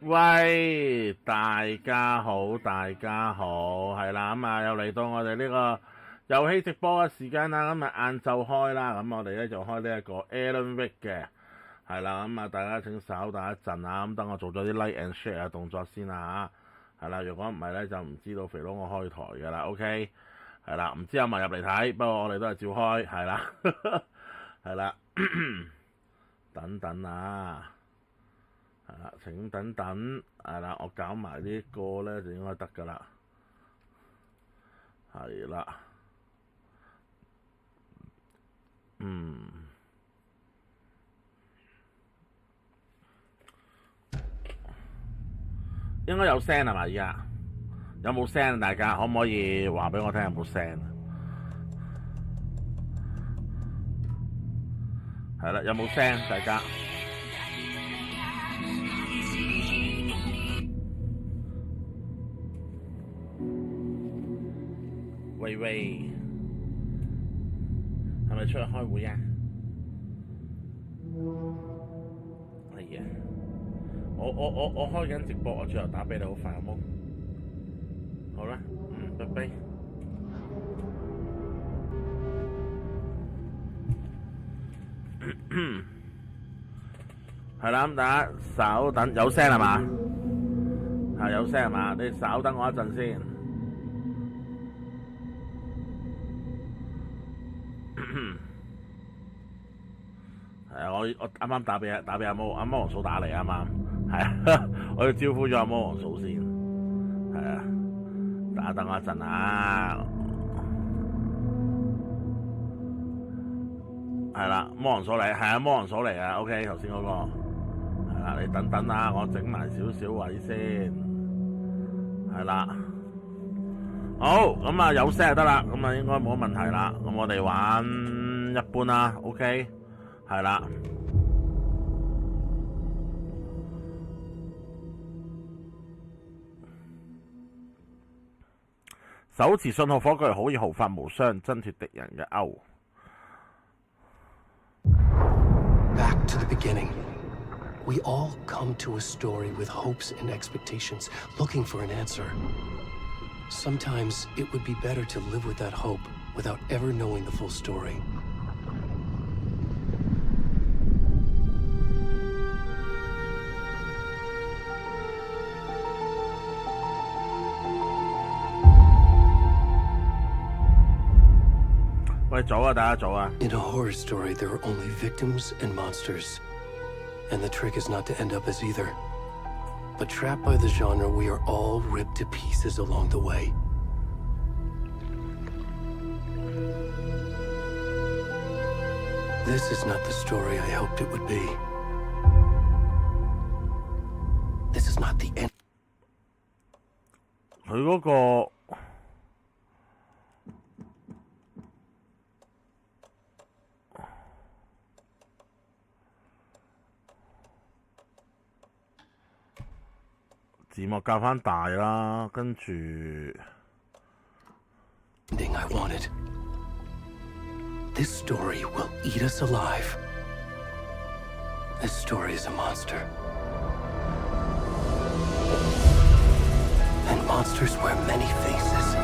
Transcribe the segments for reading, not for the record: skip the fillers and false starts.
喂，大家好，大家好，係啦，咁啊又嚟到我哋呢個遊戲直播嘅時間啦，咁啊晏晝開啦，咁我哋咧就開呢一個 Alan Wake 嘅，係啦，咁啊大家請稍等一陣啊，咁等我做咗啲 like and share 嘅動作先啦嚇，係啦，如果唔係咧就唔知道肥佬我開台㗎啦 ，OK， 係啦，唔知有冇入嚟睇，不過我哋都係照開，係啦，係啦，等等啊。係啦，請等等，係啦，我搞埋呢個咧就應該得㗎啦，係啦，應該有聲係嘛？而家有冇聲？大家可唔可以話俾我聽有冇聲？係啦，有冇聲？大家？喂喂，係咪出去開會啊？係啊，我開緊直播，我最後打俾你好快好冇？好啦，拜拜。係啦，咁大家稍等，有聲係嘛？係有聲係嘛？你稍等我一陣先。係啊，我啱啱打俾阿魔王嫂打嚟啱啱，係啊，我要招呼咗阿魔王嫂先，係啊，等我一陣啊，係啦，魔王嫂嚟，係啊，魔王嫂嚟啊 ，OK， 頭先嗰個，係啦，你等等啊，我整埋少少位先，係啦。好，咁啊有聲就得啦，咁啊應該冇問題啦。咁我哋玩一般啦 ，OK， 係啦。手持信號火炬可以毫髮無傷，掙脫敵人嘅勾。Back to the beginning. We all come to a story with hopes and expectations, looking for an answer. Sometimes it would be better to live with that hope without ever knowing the full story. In a horror story, there are only victims and monsters. And the trick is not to end up as either. But trapped by the genre, we are all ripped to pieces along the way. This is not the story I hoped it would be. This is not the end. 佢嗰個字幕校返大啦，跟住 ending I wanted. This story will eat us alive. This story is a monster. And monsters wear many faces.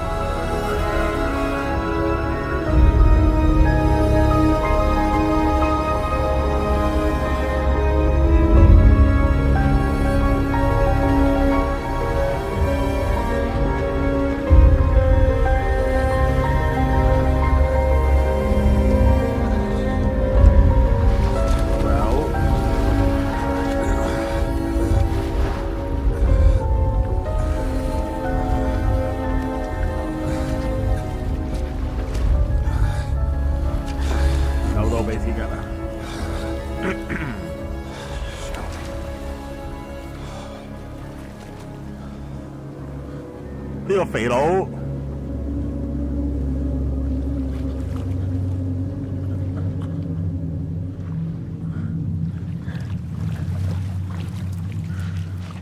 呢個肥佬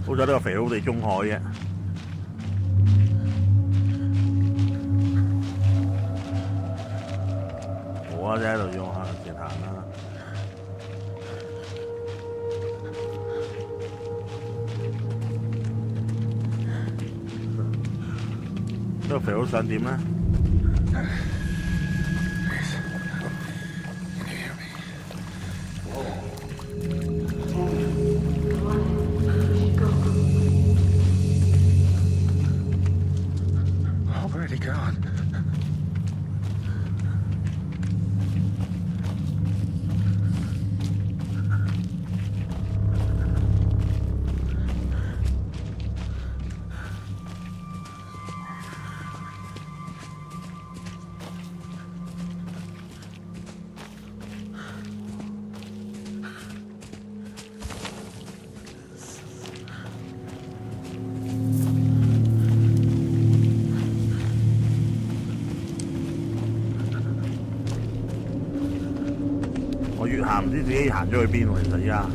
好在呢個肥佬地中海啫，我喺度用下直彈啦。呢個肥佬想點咧？ 我越行唔知自己行咗去邊喎，其實依家。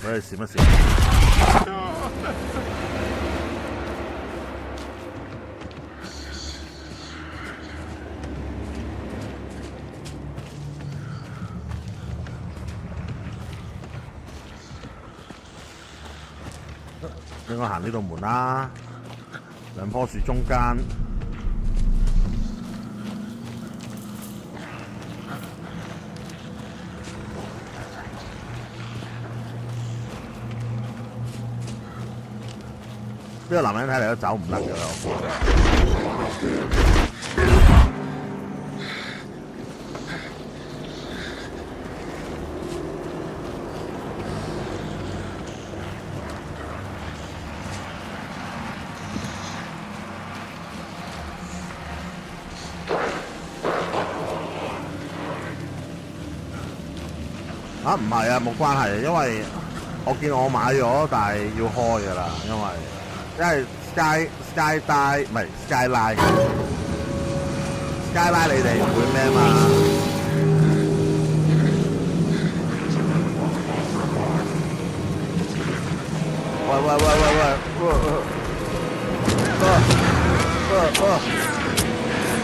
俾佢閃一閃。應該行呢度門啦。 兩棵樹中間，呢個男人睇嚟都走唔甩㗎啦，啊，唔係啊，冇關係，因為我見我買咗，但係要開㗎啦，因為 Skyline 唔係 Skyline 你哋唔會咩嘛？喂！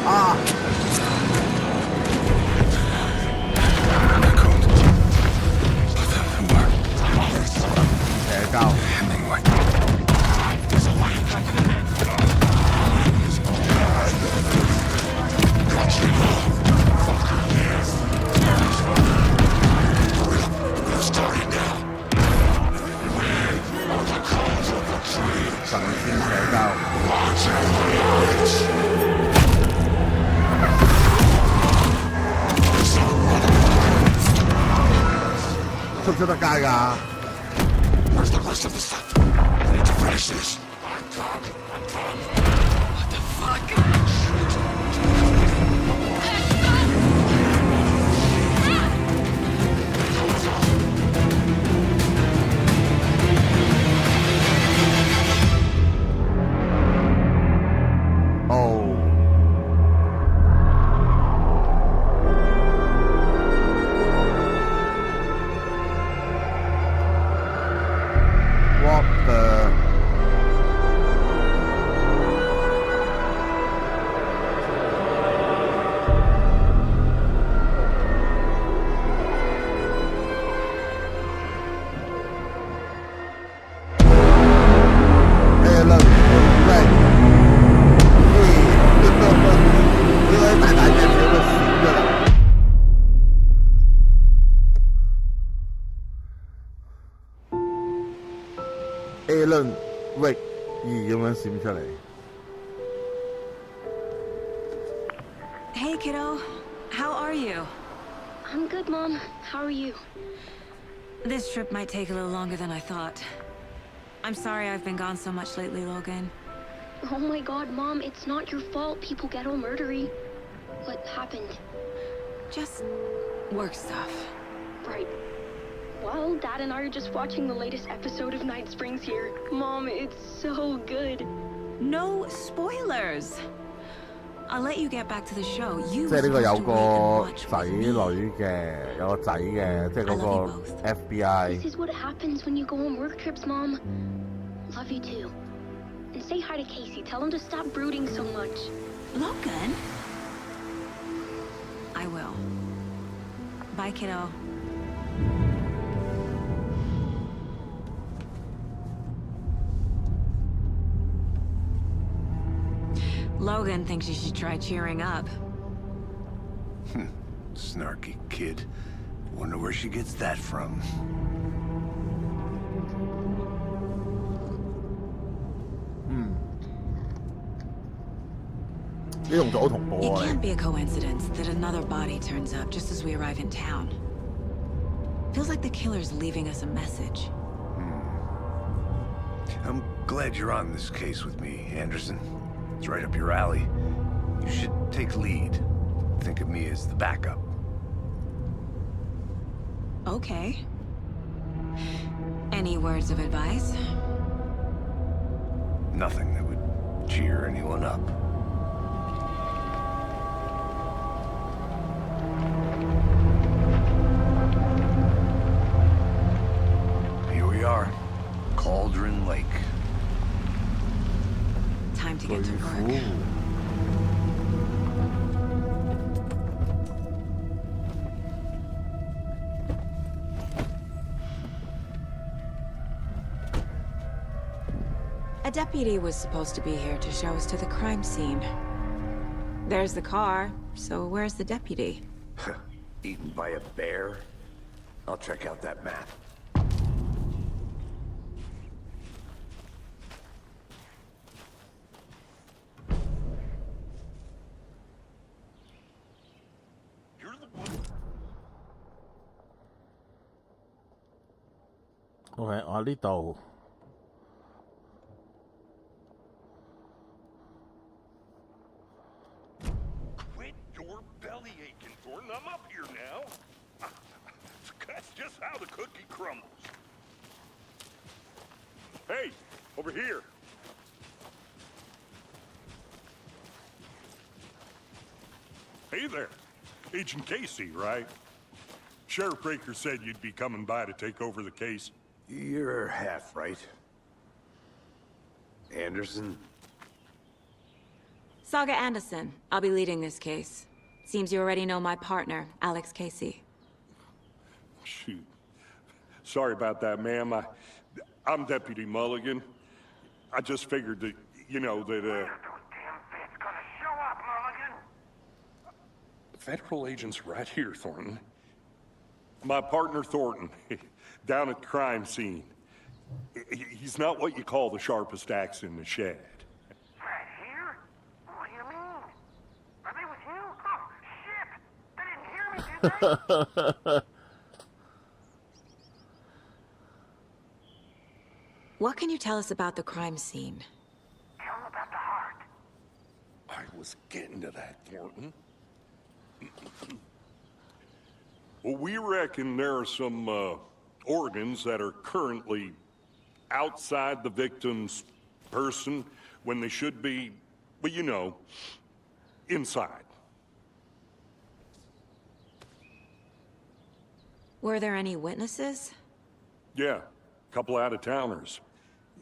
啊！ 高。神仙社交。出唔出得街㗎？ Where's the rest of the stuff? I need to finish this. What the fuck? Oh. What the? Alan Wake. 呢個大大隻小嘅閃㗎啦。Alan Wake 2咁樣閃出嚟。 Hey, kiddo. How are you? I'm good, Mom. How are you? This trip might take a little longer than I thought. I'm sorry I've been gone so much lately, Logan. Oh my god, Mom, it's not your fault people get all murdery. What happened? Just work stuff. Right. Well, Dad and I are just watching the latest episode of Night Springs here. Mom, it's so good. No spoilers. I'll let you get back to the show. You 即係呢個有個 watch 仔 with 女 me. 嘅，有個仔嘅，即係嗰 I love 個 you both. FBI。 This is what happens when you go on work trips, Mom. Love you too. And say hi to Casey. Tell him to stop brooding so much. Logan? I will. Bye, kiddo. Logan thinks you should try cheering up. Snarky kid. Wonder where she gets that from. 呢動作好同步 It 啊！ can't be a coincidence that another body turns up just as we arrive in town. Feels like the killer's leaving us a message. I'm glad you're on this case with me, Anderson. It's right up your alley. You should take lead. Think of me as the backup. Okay. Any words of advice? Nothing that would cheer anyone up. Here we are. Cauldron Lake. Time to get to work. A deputy was supposed to be here to show us to the crime scene. There's the car, so where's the deputy? Eaten by a bear? I'll check out that map. OK， 我呢度。 Quit your belly aching, Thornton. I'm up here now. That's just how the cookie crumbles. Hey, over here. Hey there. Agent Casey, right? Sheriff Breaker said you'd be coming by to take over the case. You're half right. Anderson? Saga Anderson. I'll be leading this case. Seems you already know my partner, Alex Casey. Shoot. Sorry about that, ma'am. I'm Deputy Mulligan. I just figured that, you know, that, Federal agent's right here, Thornton. My partner, Thornton, down at the crime scene. He's not what you call the sharpest axe in the shed. Right here? What do you mean? Are they with you? Oh, shit! They didn't hear me, did they? What can you tell us about the crime scene? Tell them about the heart. I was getting to that, Thornton. Well, we reckon there are some, organs that are currently outside the victim's person when they should be, well, you know, inside. Were there any witnesses? Yeah, a couple out-of-towners.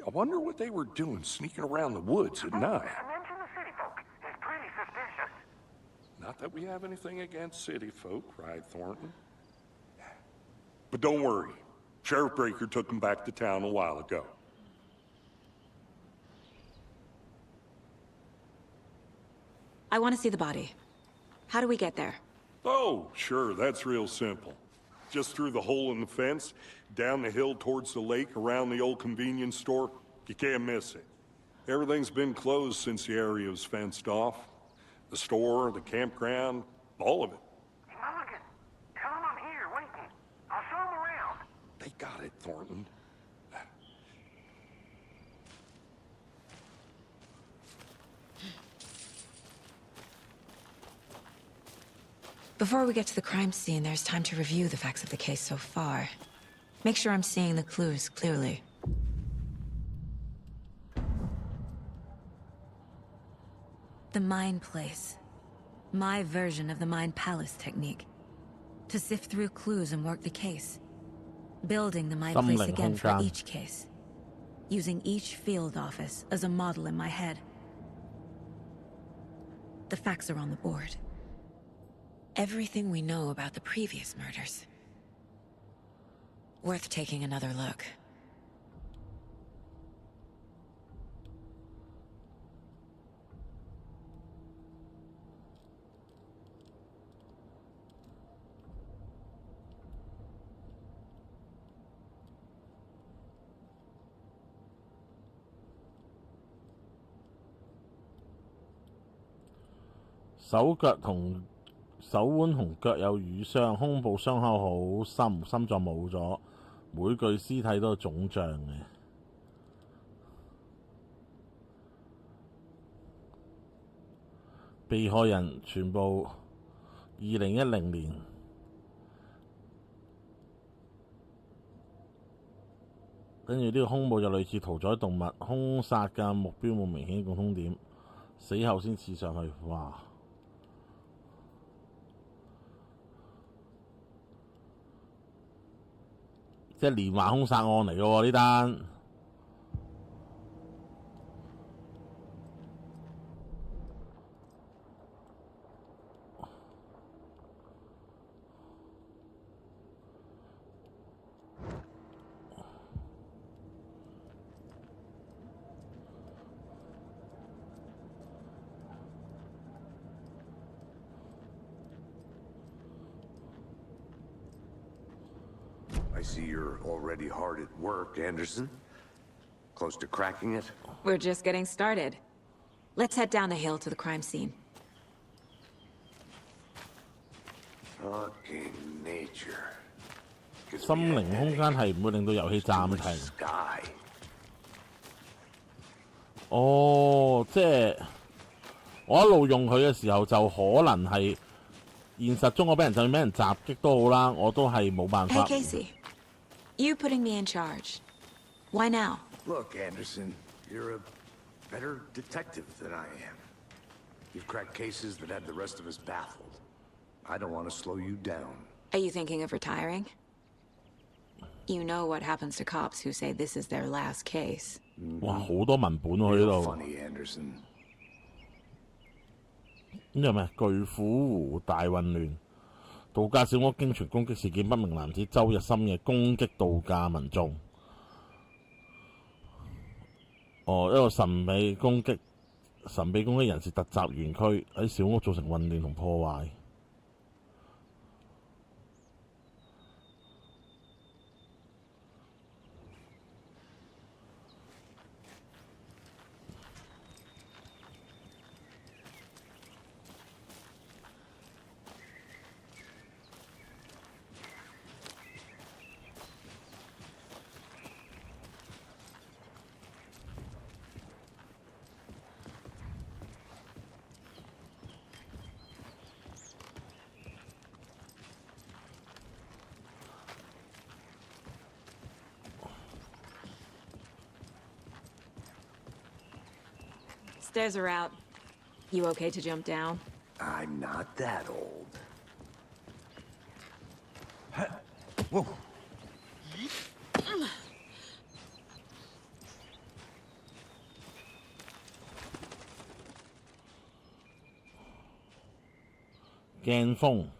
I wonder what they were doing sneaking around the woods at night. Mention the city folk. It's pretty suspicious. Not that we have anything against city folk, right, Thornton? But don't worry. Sheriff Breaker took them back to town a while ago. I want to see the body. How do we get there? Oh, sure, that's real simple. Just through the hole in the fence, down the hill towards the lake, around the old convenience store. You can't miss it. Everything's been closed since the area was fenced off. The store, the campground, all of it. Hey, Mulligan, tell them I'm here waiting. I'll show them around. They got it, Thornton. Before we get to the crime scene, there's time to review the facts of the case so far. Make sure I'm seeing the clues clearly. The Mind Place. My version of the Mind Palace technique. To sift through clues and work the case. Building the Mind Place again for each case. Using each field office as a model in my head. The facts are on the board. Everything we know about the previous murders. Worth taking another look. 手腕同腳有瘀傷，胸部傷口好深，心臟冇咗，每具屍體都腫脹嘅。被害人全部2010年。跟住呢個胸部就類似屠宰動物，兇殺嘅目標冇明顯共通點，死後先刺上去，哇！即係連環兇殺案嚟嘅喎呢單。I see you're already hard at work, Anderson. Close to cracking it? We're just getting started. Let's head down the hill to the crime scene. Fucking nature. 心靈空間係唔會令到遊戲暫停。哦，即係我一路用佢嘅時候，就可能係現實中我俾人就算俾人襲擊都好啦，我都係冇辦法。Hey Casey, you putting me in charge? Why now? Look, Anderson, you're a better detective than I am. You've cracked cases that had the rest of us baffled. I don't want to slow you down. Are you thinking of retiring? You know what happens to cops who say this is their last case. 哇，好多文本喎呢度。Funny, Anderson. 呢個咩？巨虎湖大混亂，度假小屋驚傳攻擊事件，不明男子周日深夜攻擊度假民眾。哦，一個神秘攻擊人士突襲園區，喺小屋造成混亂同破壞。Stairs are out. You okay to jump down? I'm not that old. Whoa. Gan Phong.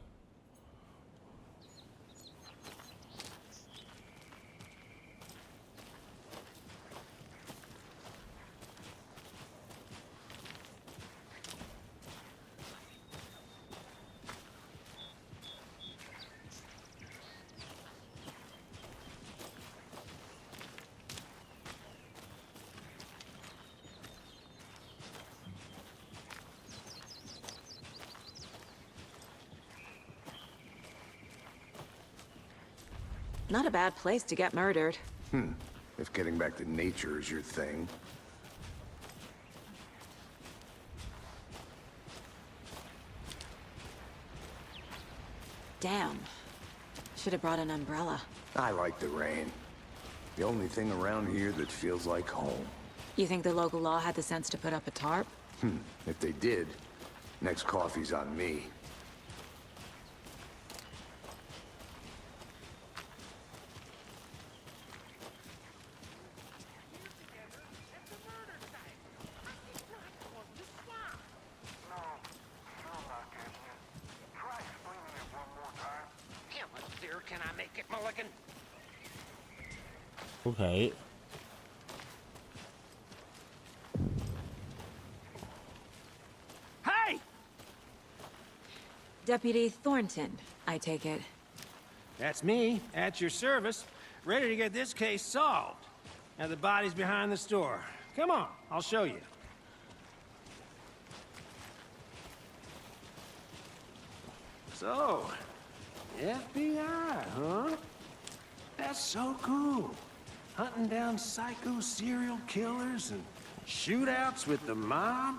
Not a bad place to get murdered. If getting back to nature is your thing. Damn. Should have brought an umbrella. I like the rain. The only thing around here that feels like home. You think the local law had the sense to put up a tarp? If they did, next coffee's on me. Can I make it, Mulligan? Okay. Hey! Deputy Thornton, I take it. That's me, at your service, ready to get this case solved. Now the body's behind the store. Come on, I'll show you. So, FBI, huh? That's so cool. Hunting down psycho serial killers and shootouts with the mob?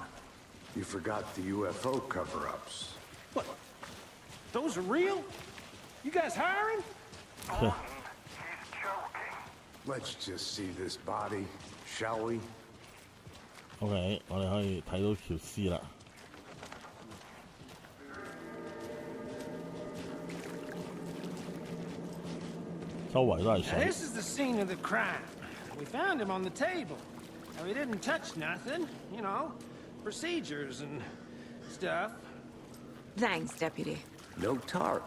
You forgot the UFO cover-ups. What? Those are real? You guys hiring? He's joking. Let's just see this body, shall we? OK， 我哋可以睇到條屍啦。周圍都係 Now, 水。 this is the scene of the crime. We found him on the table. Now, he didn't touch nothing, you know, procedures and stuff. Thanks, Deputy. No tarp.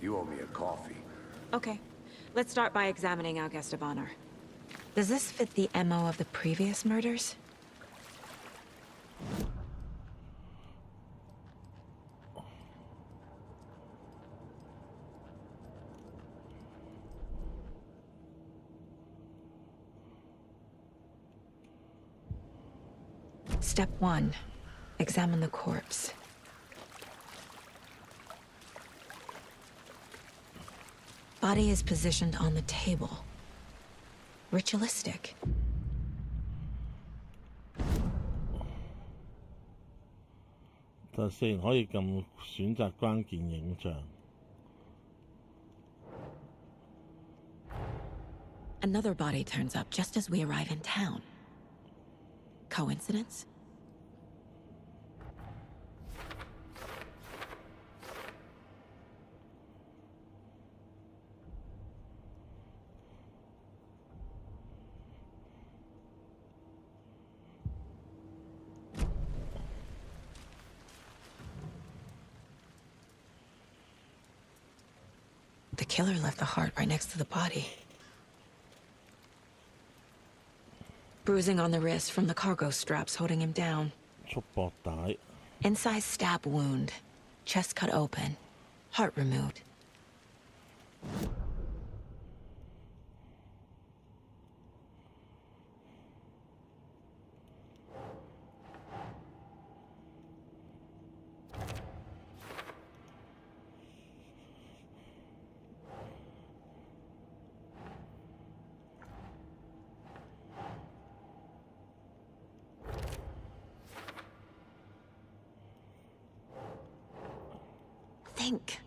You owe me a coffee. Okay, let's start by examining our guest of honor. Does this fit the MO of the previous murders? Step 1. Examine the corpse. Body is positioned on the table. Ritualistic.就先可以撳選擇關鍵影像。Another body turns up just as we arrive in town. Coincidence? The killer left the heart right next to the body. Bruising on the wrist from the cargo straps holding him down. 束縛帶。 Inside stab wound. Chest cut open. Heart removed. Think.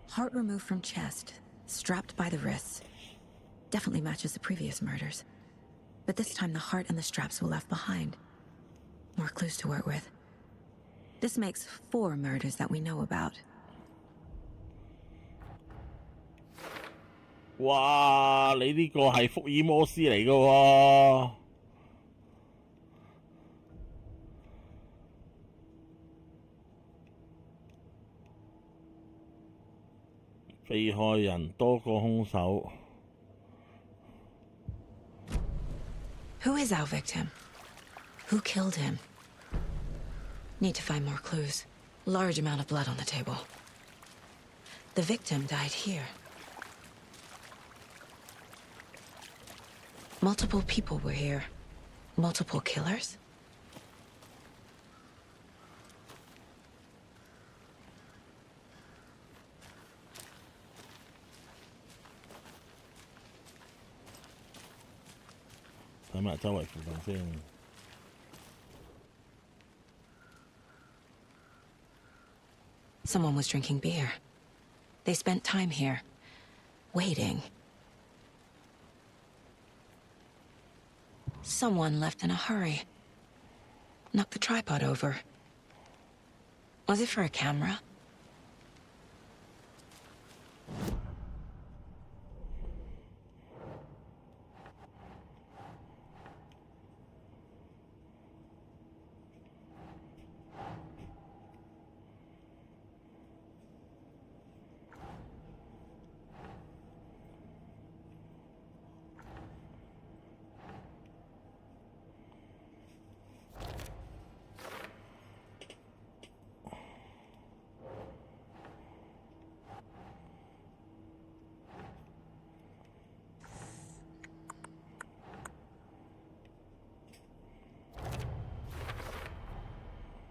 Heart removed from chest, strapped by the wrists. Definitely matches the previous murders. But this time the heart and the straps were left behind. More clues to work with. This makes 4 murders that we know about. 哇！你呢個係福爾摩斯嚟㗎喎。被害人多過兇手。Who is our victim? Who killed him? Need to find more clues. Large amount of blood on the table. The victim died here. Multiple people were here. Multiple killers?睇埋周圍附近先。Someone was drinking beer. They spent time here, waiting. Someone left in a hurry. Knocked the tripod over. Was it for a camera?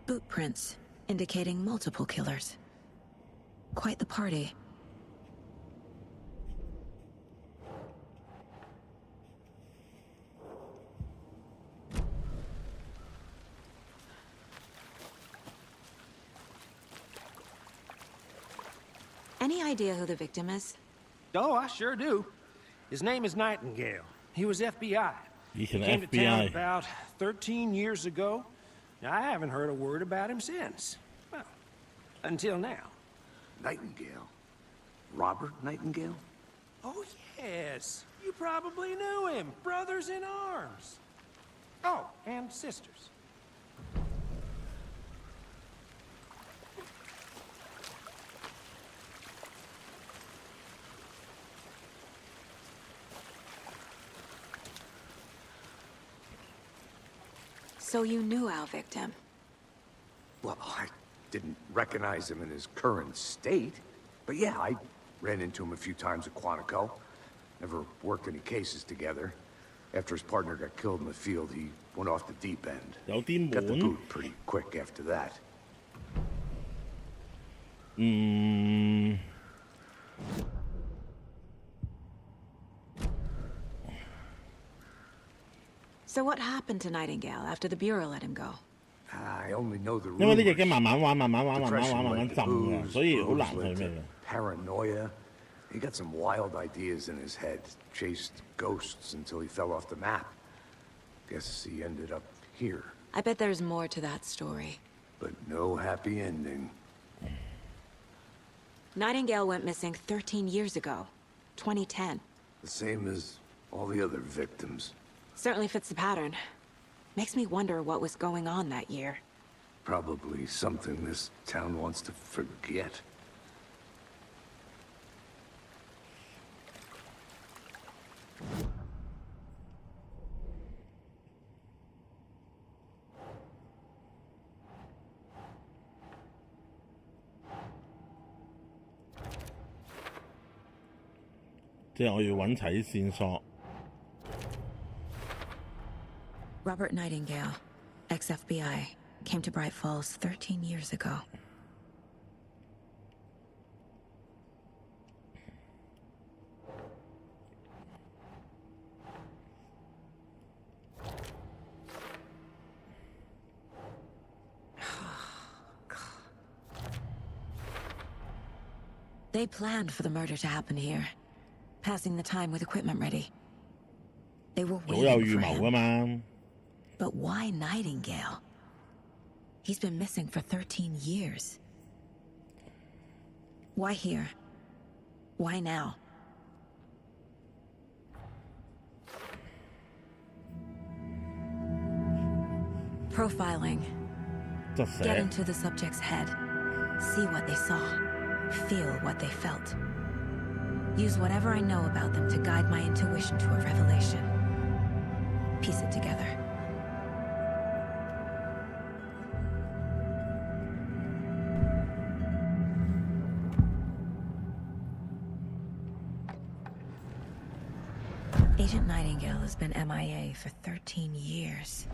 Boot prints indicating multiple killers. Quite the party. Any idea who the victim is? Oh, I sure do. His name is Nightingale. He was FBI. He's an Came to town FBI. about 13 years ago. I haven't heard a word about him since. Well, until now. Nightingale? Robert Nightingale? Oh, yes. You probably knew him. Brothers in arms. Oh, and sisters. So you knew our victim? Well, I didn't recognize him in his current state. But yeah, I ran into him a few times at Quantico. Never worked any cases together. After his partner got killed in the field, he went off the deep end. 有啲 Got the 悶。 boot pretty quick after that. So what happened to Nightingale after the Bureau let him go? I only know the 因為呢隻 rumors. 機慢慢玩，慢慢玩，慢慢 Depression 玩，慢慢 led to 浸嘅， booze, 所以好 booze 難去 led 咩 to 嘅。 paranoia. He got some wild ideas in his head. Chased ghosts until he fell off the map. Guess he ended up here. I bet there's more to that story. But no happy ending. Nightingale went missing 13 years ago. 2010. The same as all the other victims. Certainly fits the pattern. Makes me wonder what was going on that year. Probably something this town wants to forget. "即係我要揾齊啲線索。 Robert Nightingale, ex-FBI, came to Bright Falls 13 years ago. They planned for the murder to happen here, passing the time with equipment ready. They were 早有 waiting 預 for 謀 him. 㗎嘛。 But why Nightingale? He's been missing for 13 years. Why here? Why now? Profiling. 執 Get 寫 into the subject's head. See what they saw. Feel what they felt. Use whatever I know about them to guide my intuition to a revelation. Piece it together. Agent Nightingale has been MIA for 13 years.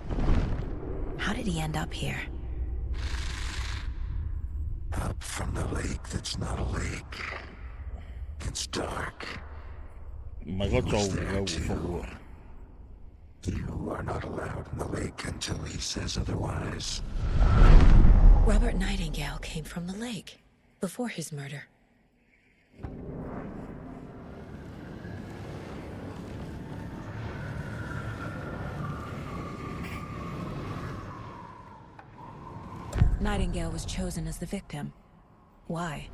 How did he end up here? Up from the lake that's not a lake. It's dark. 唔係嗰個做嘅回覆喎。 You are not allowed in the lake until he says otherwise. Robert Nightingale came from the lake before his murder. Nightingale was chosen as the victim. Why?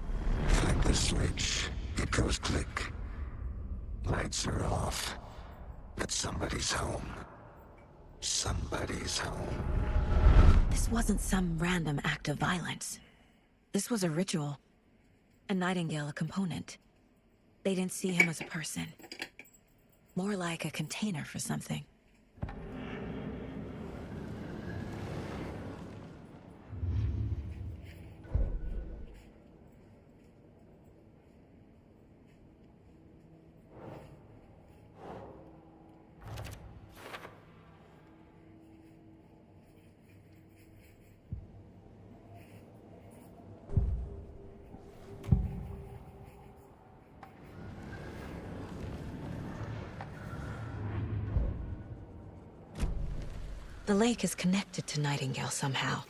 Flip the switch. It goes click. Lights are off. But somebody's home. Somebody's home. This wasn't some random act of violence. This was a ritual. And Nightingale a component. They didn't see him as a person. More like a container for something. The lake is connected to Nightingale somehow.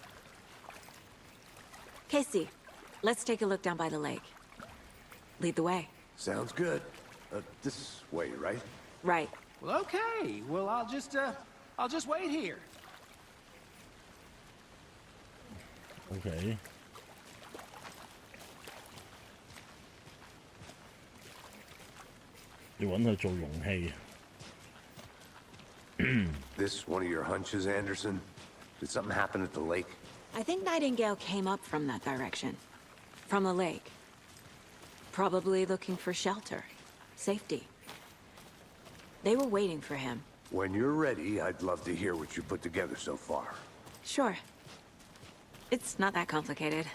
Casey, let's take a look down by the lake. Lead the way. Sounds good. This way, right? Right. Well, okay. Well, I'll just wait here. OK。要揾佢做容器。This one of your hunches, Anderson? Did something happen at the lake? I think Nightingale came up from that direction. From the lake. Probably looking for shelter. Safety. They were waiting for him. When you're ready, I'd love to hear what you put together so far. Sure. It's not that complicated.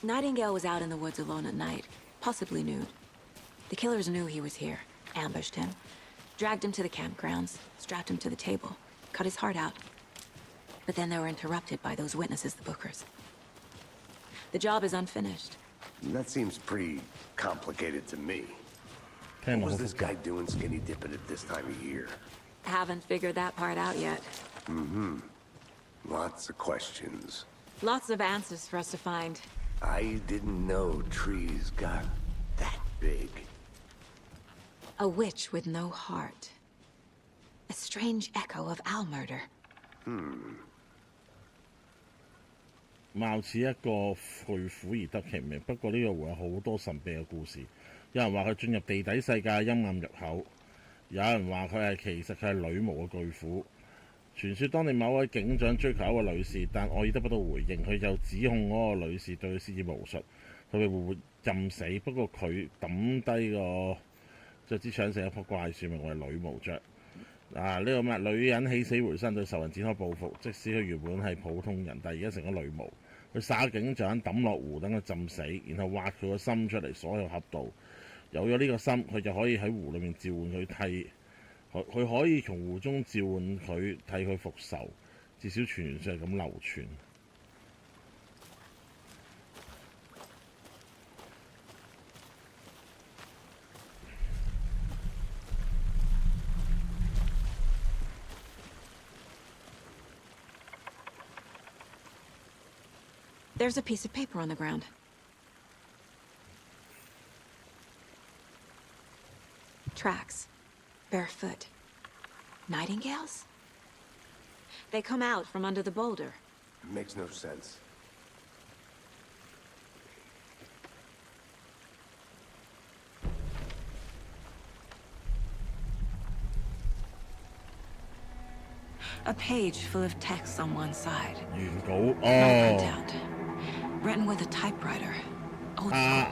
Nightingale was out in the woods alone at night, possibly nude. The killers knew he was here, ambushed him, dragged him to the campgrounds, strapped him to the table, cut his heart out. But then they were interrupted by those witnesses, the Bookers. The job is unfinished. That seems pretty complicated to me. What was this guy doing skinny dipping at this time of year? Haven't figured that part out yet. Mm-hmm. Lots of questions. Lots of answers for us to find. I didn't know trees got that big. A witch with no heart. A strange echo of owl murder. 貌似一個巨虎而得其名，不過呢個會有好多神秘嘅故事。有人話佢進入地底世界嘅陰暗入口，有人話其實佢係女巫嘅巨虎。傳說當年某位警長追求一個女士，但愛已得不到回應，佢就指控嗰個女士對佢施以巫術，佢被活浸死。不過佢抌低個隻支槍成一樖怪樹，名為女巫雀。呢個咩？女人起死回生對仇人展開報復，即使佢原本係普通人，但係而家成咗女巫。佢耍警長抌落湖等佢浸死，然後挖佢個心出嚟鎖喺盒度。有咗呢個心，佢就可以喺湖裏面召喚佢佢可以從湖中召喚佢替佢復仇，至少傳說係咁流傳。There's a piece of paper on the ground. Tracks. Barefoot. Nightingales? They come out from under the boulder. Makes no sense. A page full of text on one side. 原稿 No printout. Written with a typewriter. Old school.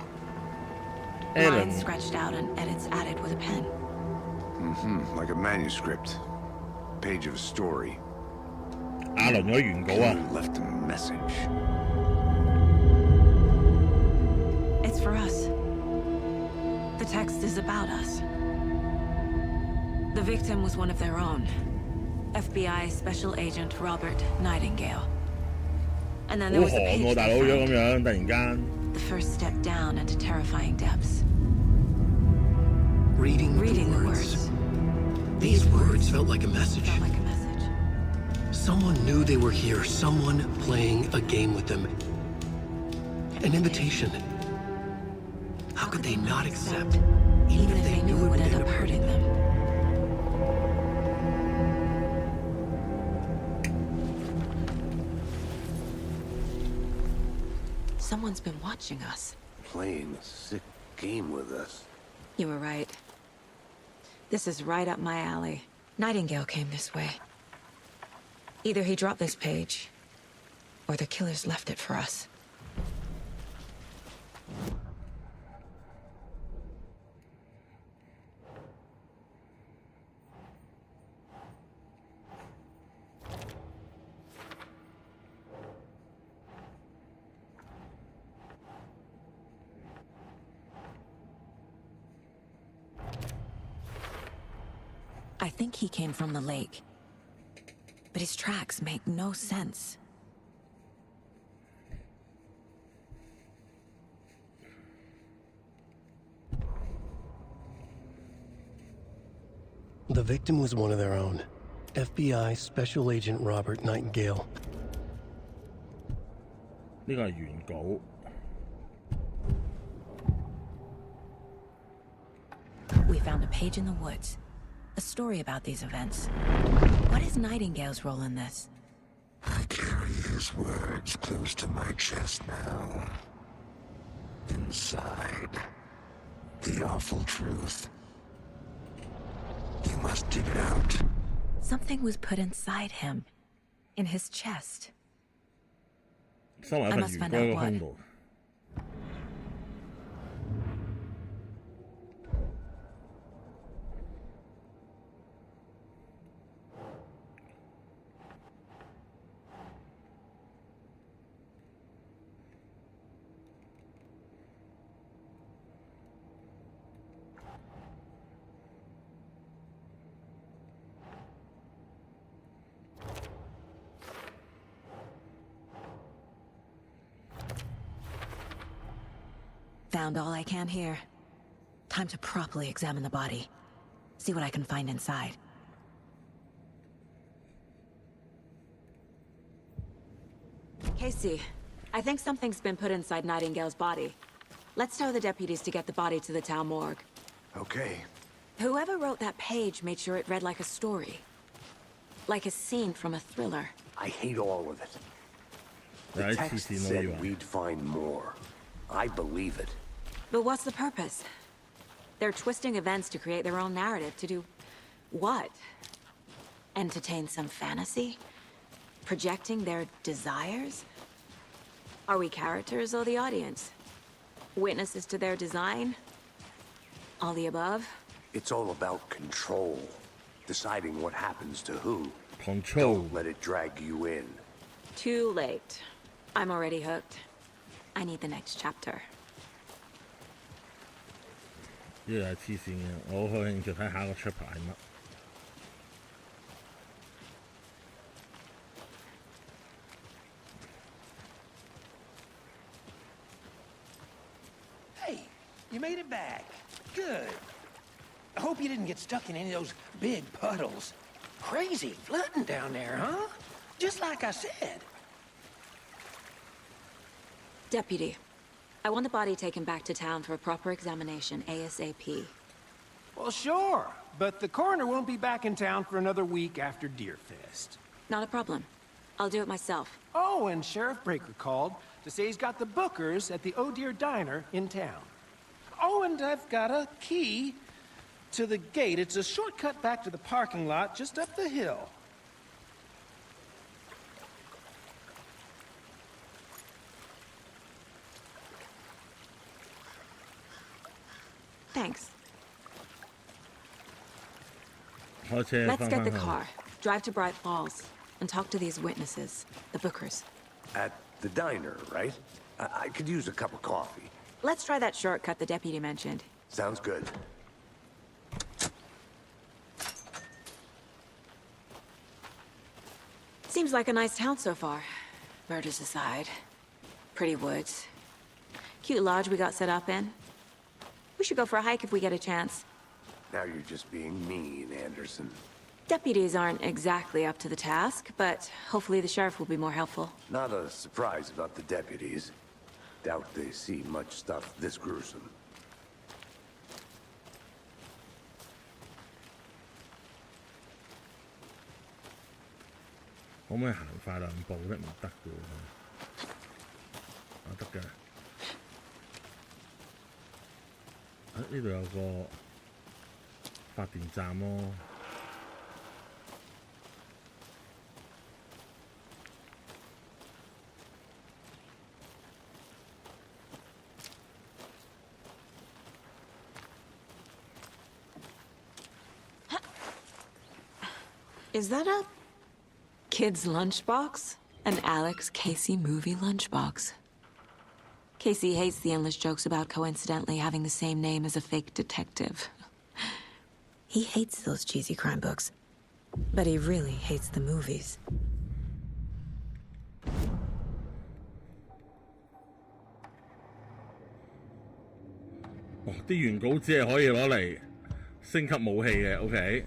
Alan Lines scratched out and edits added with a pen. Mm-hmm. Like a manuscript. Page of a story. Alan 嗰啲原稿啊 Who left a message. It's for us. The text is about us. The victim was one of their own. FBI Special Agent Robert Nightingale. And then there 好 was the 寒 page 喎，大佬 they 咗咁 found. 樣，突然間。The first step down into terrifying depths. Reading Reading the the words. words. These words felt like a message. Felt like a message. Someone knew they were here, someone playing a game with them. An invitation. How could they not accept, Even if they knew it would end up hurting them. Someone's been watching us. Playing a sick game with us. You were right. This is right up my alley. Nightingale came this way. Either he dropped this page, or the killers left it for us. I think he came from the lake. But his tracks make no sense. The victim was one of their own. FBI Special Agent Robert Nightingale. 呢個係原稿。We found a page in the woods. A story about these events. What is Nightingale's role in this? I carry his words close to my chest now. Inside, the awful truth. You must dig it out. Something was put inside him. In his chest. 收埋一份原稿喺個胸度。Found all I can here. Time to properly examine the body. See what I can find inside. Casey, I think something's been put inside Nightingale's body. Let's tell the deputies to get the body to the town morgue. Okay. Whoever wrote that page made sure it read like a story. Like a scene from a thriller. I hate all of it. The text said we'd find more. I believe it. But what's the purpose? They're twisting events to create their own narrative. To do what? Entertain some fantasy? Projecting their desires? Are we characters or the audience? Witnesses to their design? All the above? It's all about control. Deciding what happens to who. Control. Don't let it drag you in. Too late. I'm already hooked. I need the next chapter. 呢個係黐線嘅，我好興趣睇下個 chapter 係乜。Hey, you made it back. Good. I hope you didn't get stuck in any of those big puddles. Crazy flooding down there, huh? Just like I said. Deputy, I want the body taken back to town for a proper examination, ASAP. Well, sure, but the coroner won't be back in town for another week after Deerfest. Not a problem. I'll do it myself. Oh, and Sheriff Breaker called to say he's got the bookers at the Oh Dear Diner in town. Oh, and I've got a key to the gate. It's a shortcut back to the parking lot just up the hill. Thanks. 開車 Let's 翻 get 返 the 去。 car, drive to Bright Falls, and talk to these witnesses, the bookers. At the diner, right? I could use a cup of coffee. Let's try that shortcut the deputy mentioned. Sounds good. Seems like a nice town so far. Murders aside. Pretty woods. Cute lodge we got set up in. We should go for a hike if we get a chance. Now you're just being mean, Anderson. Deputies aren't exactly up to the task, but hopefully the sheriff will be more helpful. Not a surprise about the deputies. Doubt they see much stuff this gruesome. 可唔可以行快兩步咧？唔得嘅喎。啊，得嘅。啊，呢度有個發電站咯。Is that a kid's lunchbox? An Alex Casey movie lunchbox. Casey hates the endless jokes about coincidentally having the same name as a fake detective. He hates those cheesy crime books, but he really hates the movies. 哇！啲原稿只係可以攞嚟升級武器嘅，OK。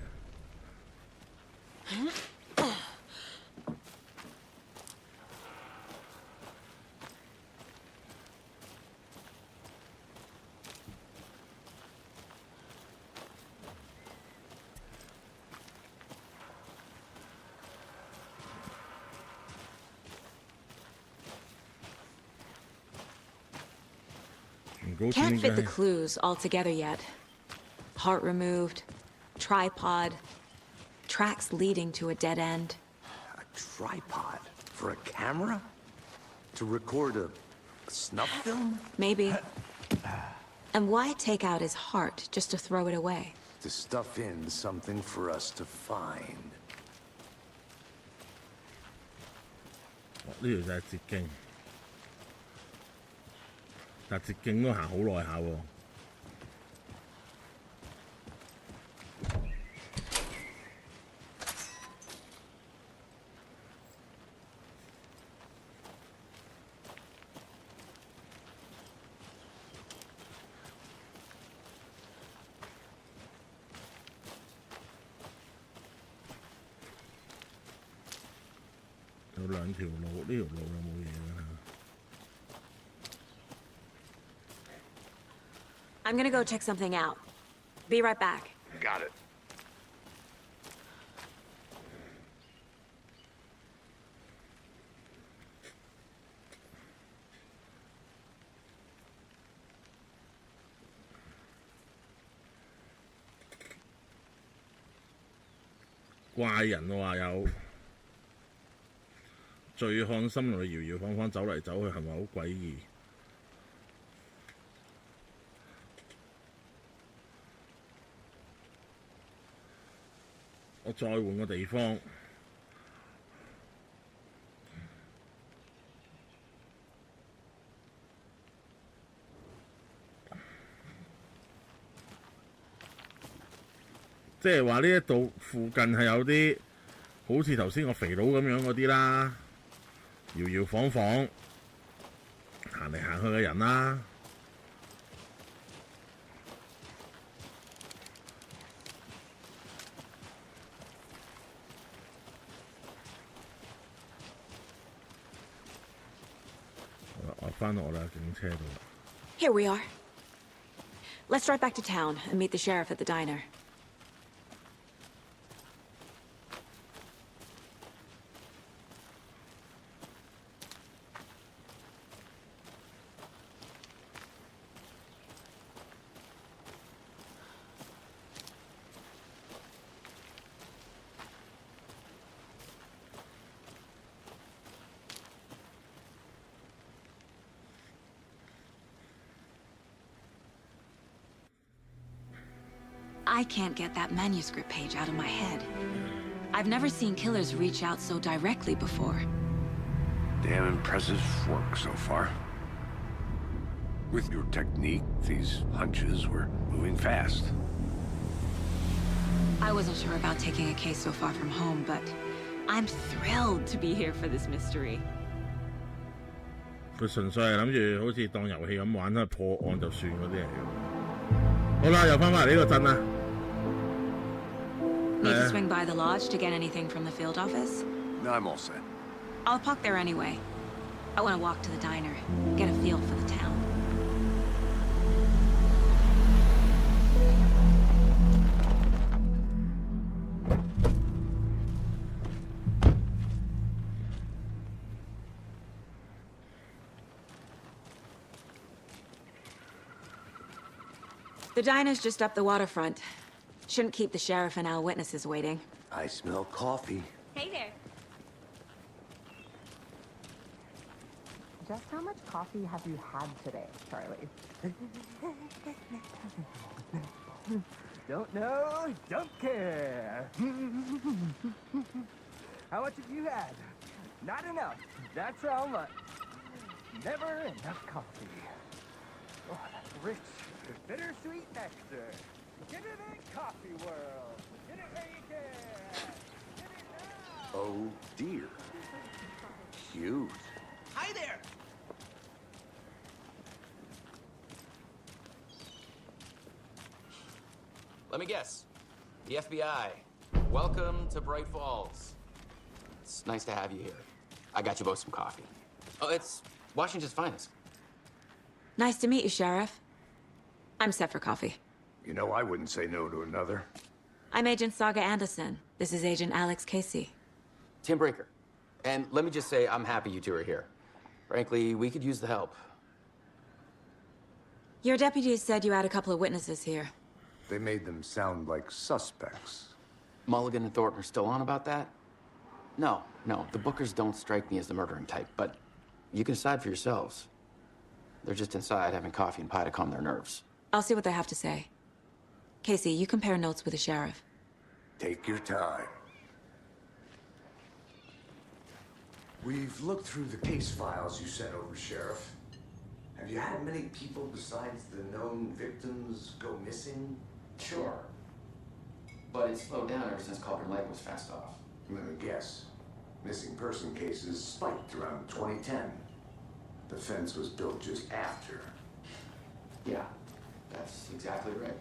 Can't fit the clues all together yet. Heart removed, tripod, tracks leading to a dead end. A tripod? For a camera? To record a snuff film? Maybe. And why take out his heart just to throw it away? To stuff in something for us to find. 呢條就係捷徑，但捷徑都行好耐下喎。有兩條路，呢條路有冇嘢㗎？ I'm gonna go check something out. Be right back. Got it. 怪人話有醉漢心裏搖搖晃晃走嚟走去，係咪好詭異？我再換個地方。即係話呢一度附近係有啲好似頭先個肥佬咁樣嗰啲啦，搖搖晃晃行嚟行去嘅人啦。我翻我啦，警車度啦。Here we are. Let's drive back to town and meet the sheriff at the diner. I can't get that manuscript page out of my head. I've never seen killers reach out so directly before. Damn impressive work so far. With your technique, these hunches were moving fast. I wasn't sure about taking a case so far from home, but I'm thrilled to be here for this mystery. 佢純粹係諗住好似當遊戲咁玩啦，破案就算嗰啲嚟嘅。好啦，又翻返嚟呢個鎮啦。Need to swing by the lodge to get anything from the field office? No, I'm all set. I'll park there anyway. I want to walk to the diner, get a feel for the town. The diner's just up the waterfront. Shouldn't keep the sheriff and our witnesses waiting. I smell coffee. Hey there. Just how much coffee have you had today, Charlie? Don't know, don't care. How much have you had? Not enough. That's how much. Never enough coffee. Oh, that's rich. Bittersweet nectar. Get it in Coffee World. Get it where you can. Get it now. Oh dear. Cute. Hi there. Let me guess. The FBI. Welcome to Bright Falls. It's nice to have you here. I got you both some coffee. Oh, it's Washington's finest. Nice to meet you, Sheriff. I'm set for coffee. You know, I wouldn't say no to another. I'm Agent Saga Anderson. This is Agent Alex Casey. Tim Breaker. And let me just say, I'm happy you two are here. Frankly, we could use the help. Your deputies said you had a couple of witnesses here. They made them sound like suspects. Mulligan and Thornton are still on about that? No, the Bookers don't strike me as the murdering type, but you can decide for yourselves. They're just inside having coffee and pie to calm their nerves. I'll see what they have to say. Casey, you compare notes with the sheriff. Take your time. We've looked through the case files you sent over, Sheriff. Have you had many people besides the known victims go missing? Sure. But it's slowed down ever since Cauldron Lake was fenced off. Let me guess. Missing person cases spiked around 2010. The fence was built just after. Yeah, that's exactly right.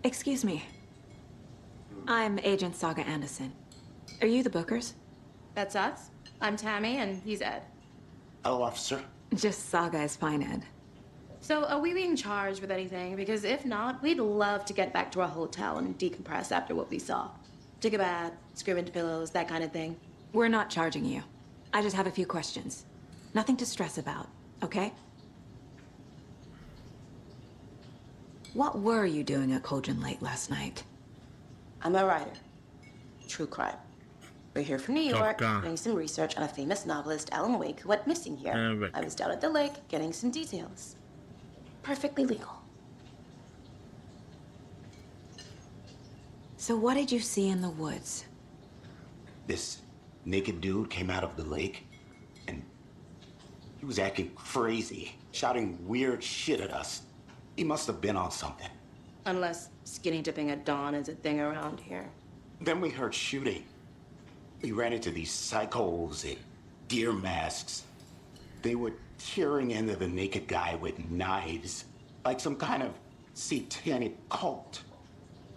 Excuse me. I'm Agent Saga Anderson. Are you the Bookers? That's us. I'm Tammy, and he's Ed. Hello, officer. Just Saga is fine, Ed. So, are we being charged with anything? Because if not, we'd love to get back to our hotel and decompress after what we saw. Take a bath, scream into pillows, that kind of thing. We're not charging you. I just have a few questions. Nothing to stress about, okay? What were you doing at Cauldron Lake last night? I'm a writer. True crime. We're here from New York, doing some research on a famous novelist, Alan Wake, who went missing here. I was down at the lake, getting some details. Perfectly legal. So what did you see in the woods? This naked dude came out of the lake, and he was acting crazy, shouting weird shit at us. He must have been on something. Unless skinny dipping at dawn is a thing around here. Then we heard shooting. We ran into these psychos in deer masks. They were tearing into the naked guy with knives, like some kind of satanic cult.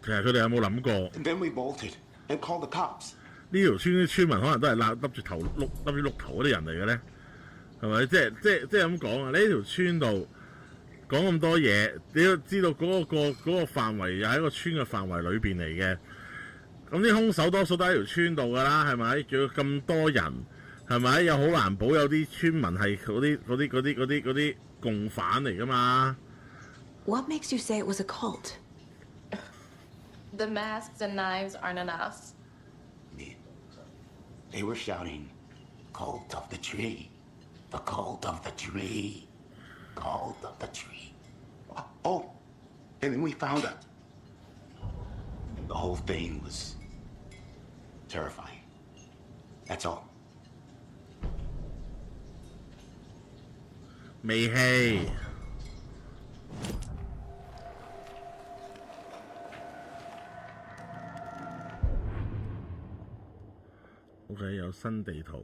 其實佢哋有冇諗過？ And then we bolted and called the cops. 呢條村啲村民可能都係笠住頭笠住碌頭嗰啲人嚟嘅咧，係咪？即係咁講啊！呢條村度講咁多嘢，你都知道嗰個範圍又喺個村嘅範圍裏邊嚟嘅。咁啲兇手多數都喺條村度㗎啦，係咪？仲要咁多人，係咪？又好難保有啲村民係嗰啲共犯嚟㗎嘛 ？What makes you say it was a cult? The masks and knives aren't enough. They were shouting, "Cult of the tree, the cult of the tree, cult of the tree." Oh, and then we found it. The whole thing was terrifying. That's all. 未氣。OK， 有新地圖。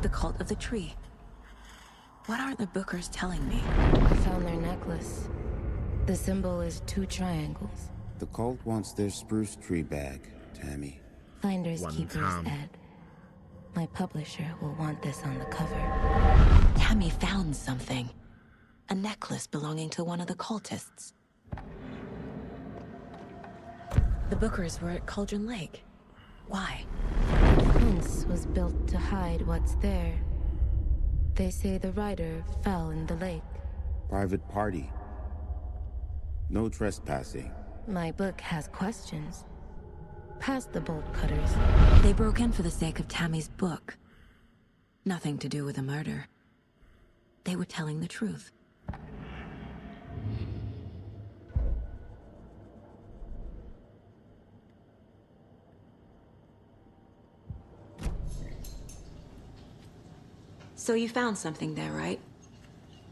The cult of the tree. What are the Bookers telling me? I found their necklace. The symbol is 2 triangles. The cult wants their spruce tree back, Tammy. Finders keepers, Ed. My publisher will want this on the cover. Tammy found something. A necklace belonging to one of the cultists. The Bookers were at Cauldron Lake. Why? The fence was built to hide what's there. They say the rider fell in the lake. Private party. No trespassing. My book has questions. Past the bolt cutters. They broke in for the sake of Tammy's book. Nothing to do with the murder. They were telling the truth. So you found something there, right?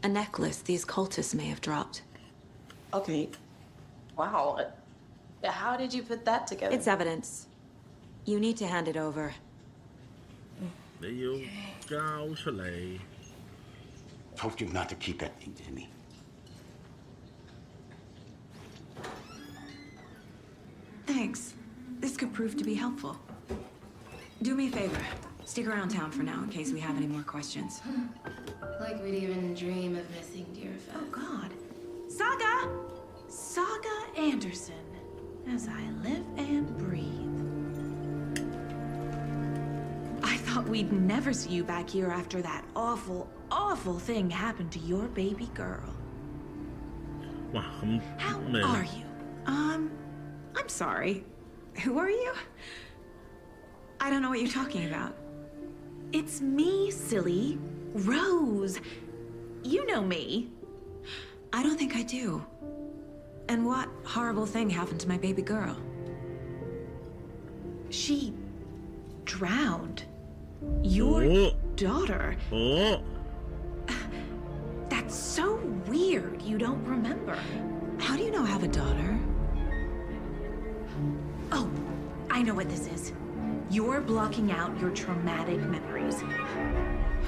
A necklace these cultists may have dropped. Okay. Wow. How did you put that together? It's evidence. You need to hand it over. 你要交出嚟。Told you not to keep that thing, Timmy. Thanks. This could prove to be helpful. Do me a favor. Stick around town for now in case we have any more questions. Like we'd even dream of missing dear friends. Oh, God. Saga! Saga Anderson. As I live and breathe. I thought we'd never see you back here after that awful, awful thing happened to your baby girl. How are you? I'm sorry. Who are you? I don't know what you're talking about. It's me, silly. Rose. You know me. I don't think I do. And what horrible thing happened to my baby girl? She drowned. Your daughter. That's so weird you don't remember. How do you know I have a daughter? Oh, I know what this is. You're blocking out your traumatic memories.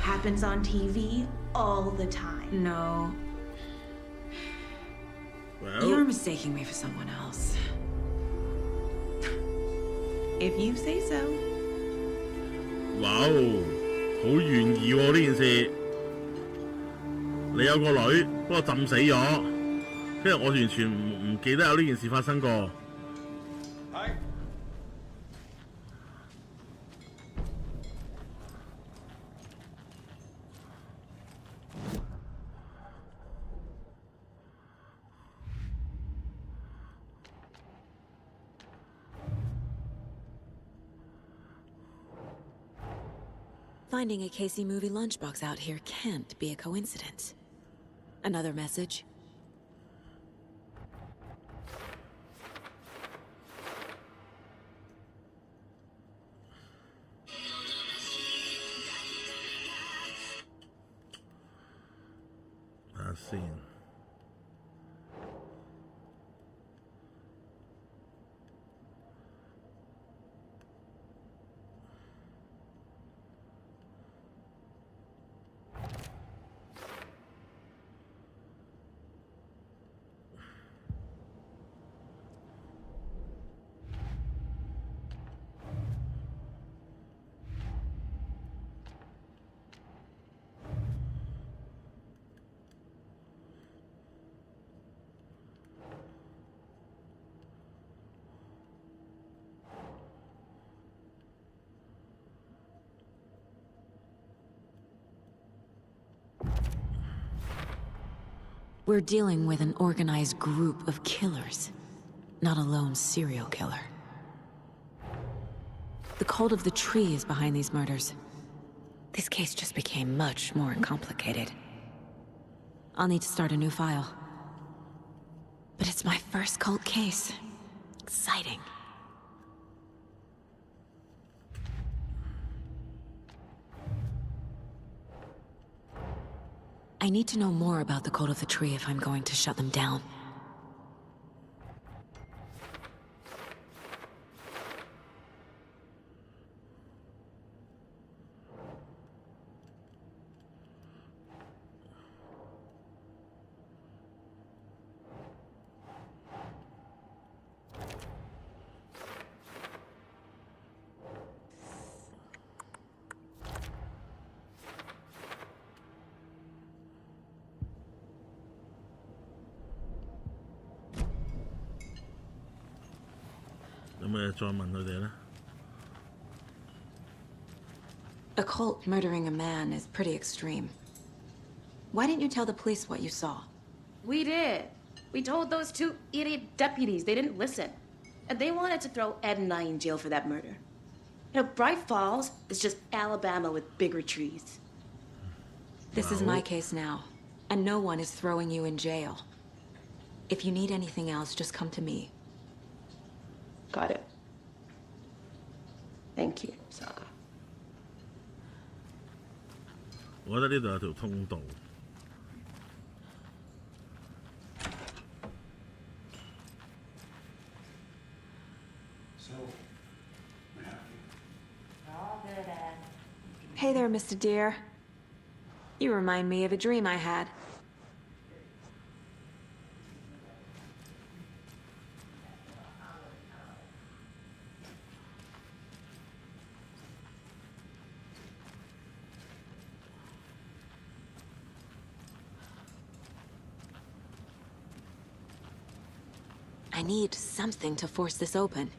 Happens on TV all the time. No. Well, you're mistaking me for someone else. If you say so. 哇哦，好懸疑喎呢件事。你有個女，不過浸死咗，跟住我完全唔記得有呢件事發生過。Finding a Casey movie lunchbox out here can't be a coincidence. Another message? Let's see. We're dealing with an organized group of killers, not a lone serial killer. The cult of the tree is behind these murders. This case just became much more complicated. I'll need to start a new file. But it's my first cult case. Exciting. I need to know more about the cult of the tree if I'm going to shut them down. A cult murdering a man is pretty extreme. Why didn't you tell the police what you saw? We did. We told those two idiot deputies. They didn't listen. And they wanted to throw Ed and I in jail for that murder. You know, Bright Falls is just Alabama with bigger trees. This is my case now, and no one is throwing you in jail. If you need anything else, just come to me. Got it. Thank you, Saga. 我覺得呢度有條通道。All good, Ed. Hey there, Mr. Deer. You remind me of a dream I had. I need something to force this open.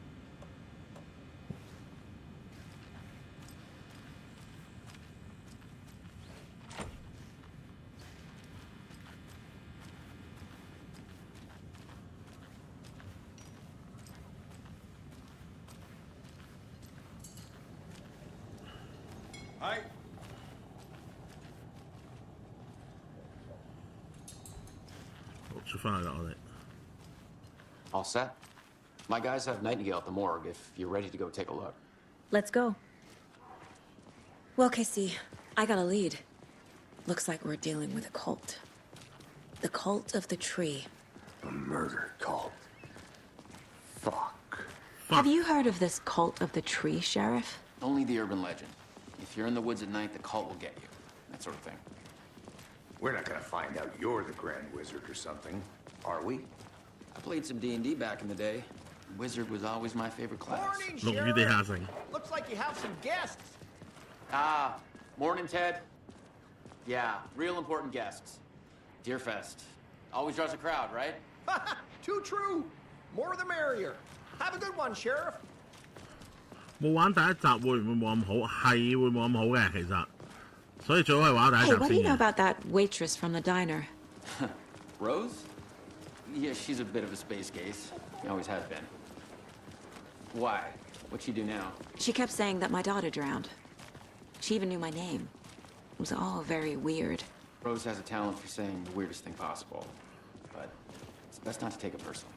Hi. All set? My guys have Nightingale at the morgue if you're ready to go take a look. Let's go. Well, Casey, I got a lead. Looks like we're dealing with a cult. The cult of the tree. A murder cult. Fuck. Have you heard of this cult of the tree, Sheriff? Only the urban legend. If you're in the woods at night, the cult will get you. That sort of thing. We're not gonna find out you're the Grand Wizard or something, are we? I played some D&D back in the day. Wizard was always my favorite class. Morning, Sheriff. Looks like you have some guests. Ah, morning, Ted. Yeah, real important guests. Deerfest. Always draws a crowd, right? Too true. More the merrier. Have a good one, Sheriff. 冇玩第一集會唔會冇咁好？係會冇咁好嘅，其實，所以最好係玩第一集 Hey, 先 what do you know 嘅。 about that waitress from the diner? Rose? Yeah, she's a bit of a space case. Always has been. Why? What'd she do now? She kept saying that my daughter drowned. She even knew my name. It was all very weird. Rose has a talent for saying the weirdest thing possible. But it's best not to take it personally.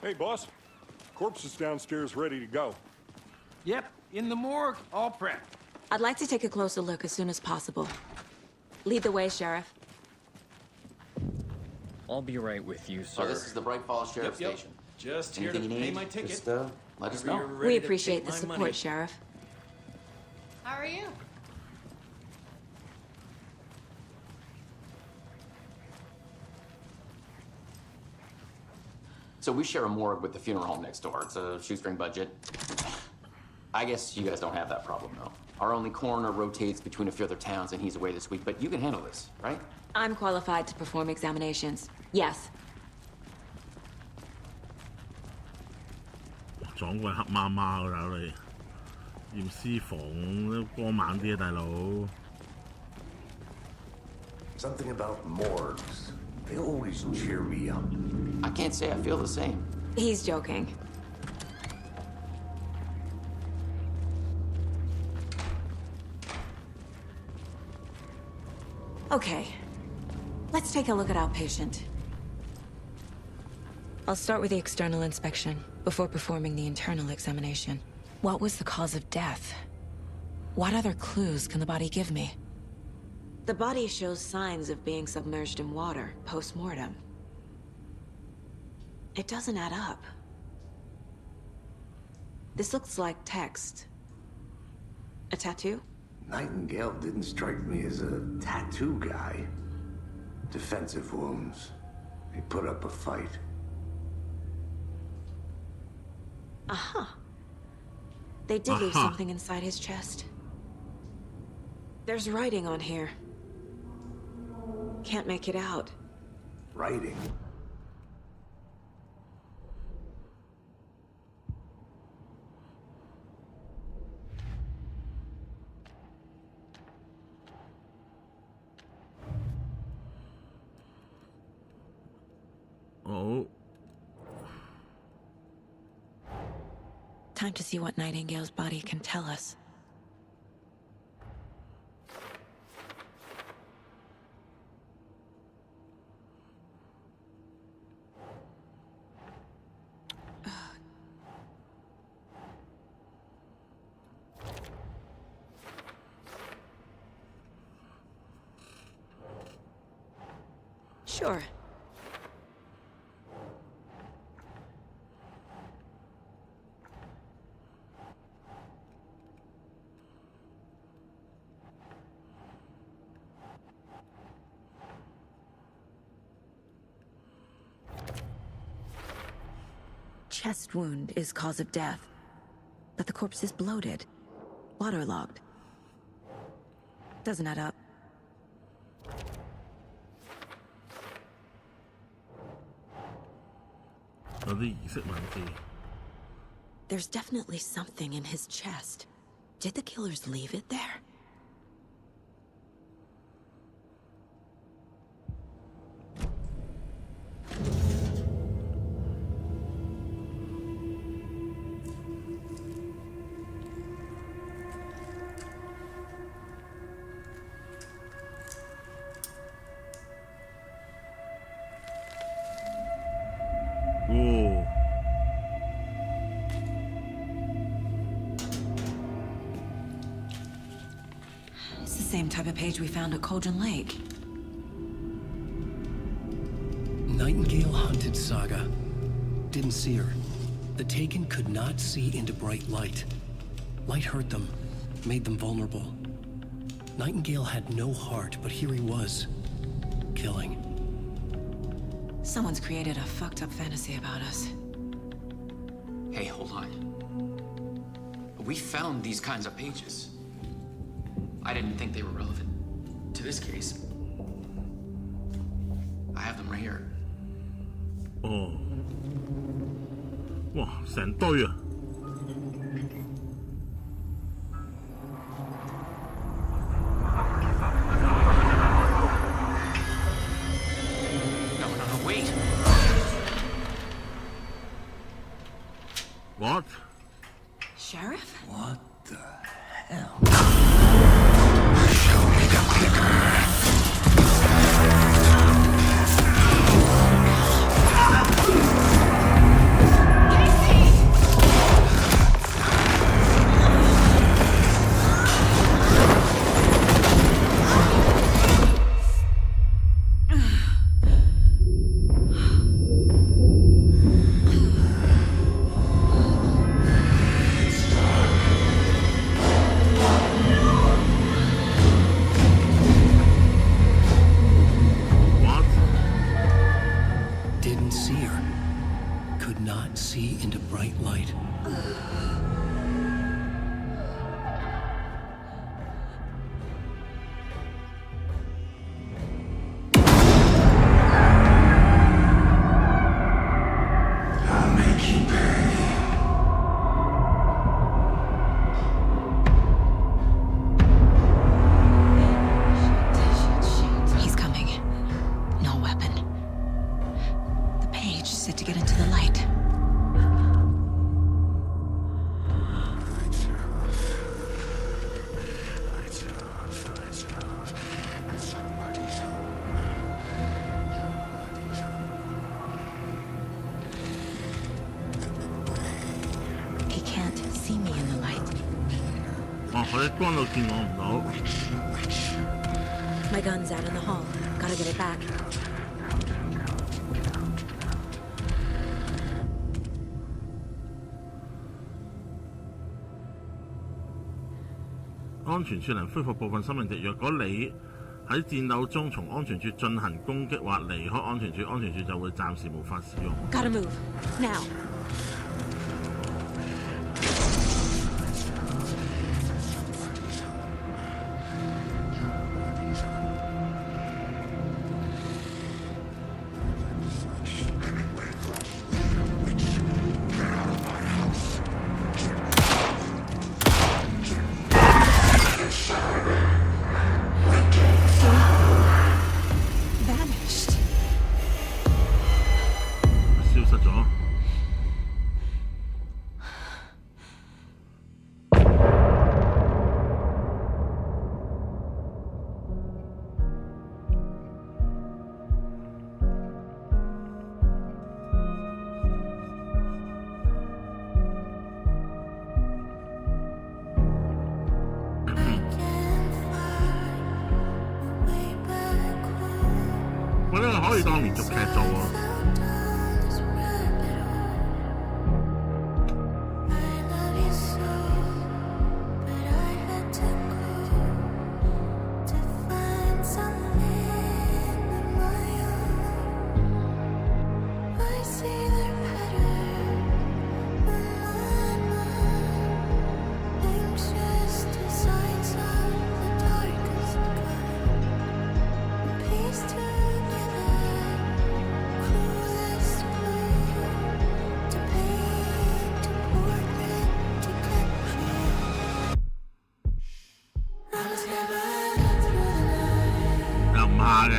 Hey, boss. Corpse is downstairs ready to go. Yep, in the morgue, all prepped. I'd like to take a closer look as soon as possible. Lead the way, Sheriff. I'll be right with you, sir. Oh, this is the Bright Falls Sheriff Yep. Station. Just here to Anything you pay need, my ticket. just let us Whenever know. you're ready We to appreciate take the my support, money. Sheriff. How are you? So we share a morgue with the funeral home next door. It's a shoestring budget. I guess you guys don't have that problem, though. Our only coroner rotates between a few other towns, and he's away this week, but you can handle this, right? I'm qualified to perform examinations. Yes. 撞鬼黑媽媽㗎大佬你，驗屍房都光猛啲啊大佬。Something about morgues. They always cheer me up. I can't say I feel the same. He's joking. Okay. Let's take a look at our patient. I'll start with the external inspection before performing the internal examination. What was the cause of death? What other clues can the body give me? The body shows signs of being submerged in water post-mortem. It doesn't add up. This looks like text. A tattoo? Nightingale didn't strike me as a tattoo guy. Defensive wounds. He put up a fight. Uh-huh. They did leave something inside his chest. There's writing on here. Can't make it out. Writing? Oh. Time to see what Nightingale's body can tell us. Sure. chest wound is cause of death, but the corpse is bloated, waterlogged. Doesn't add up. There's definitely something in his chest. Did the killers leave it there? Same type of page we found at Cauldron Lake. Nightingale hunted Saga. Didn't see her. The Taken could not see into bright light. Light hurt them, made them vulnerable. Nightingale had no heart, but here he was, killing. Someone's created a fucked up fantasy about us. Hey, hold on. We found these kinds of pages. I didn't think they were relevant to this case. I have them right here. Oh. 哇，成堆啊！ No, wait. What? Sheriff? What the hell? My gun's out in the hall. Gotta get it back. 安全處能恢復部分生命值。若果你喺戰鬥中從安全處進行攻擊或離開安全處，安全處就會暫時無法使用。Gotta move now. 下嘅。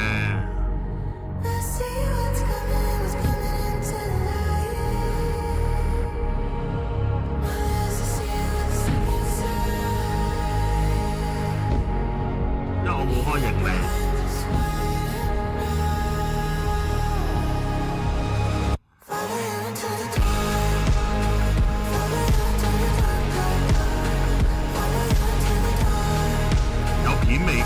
因為我冇開盈利。片尾曲。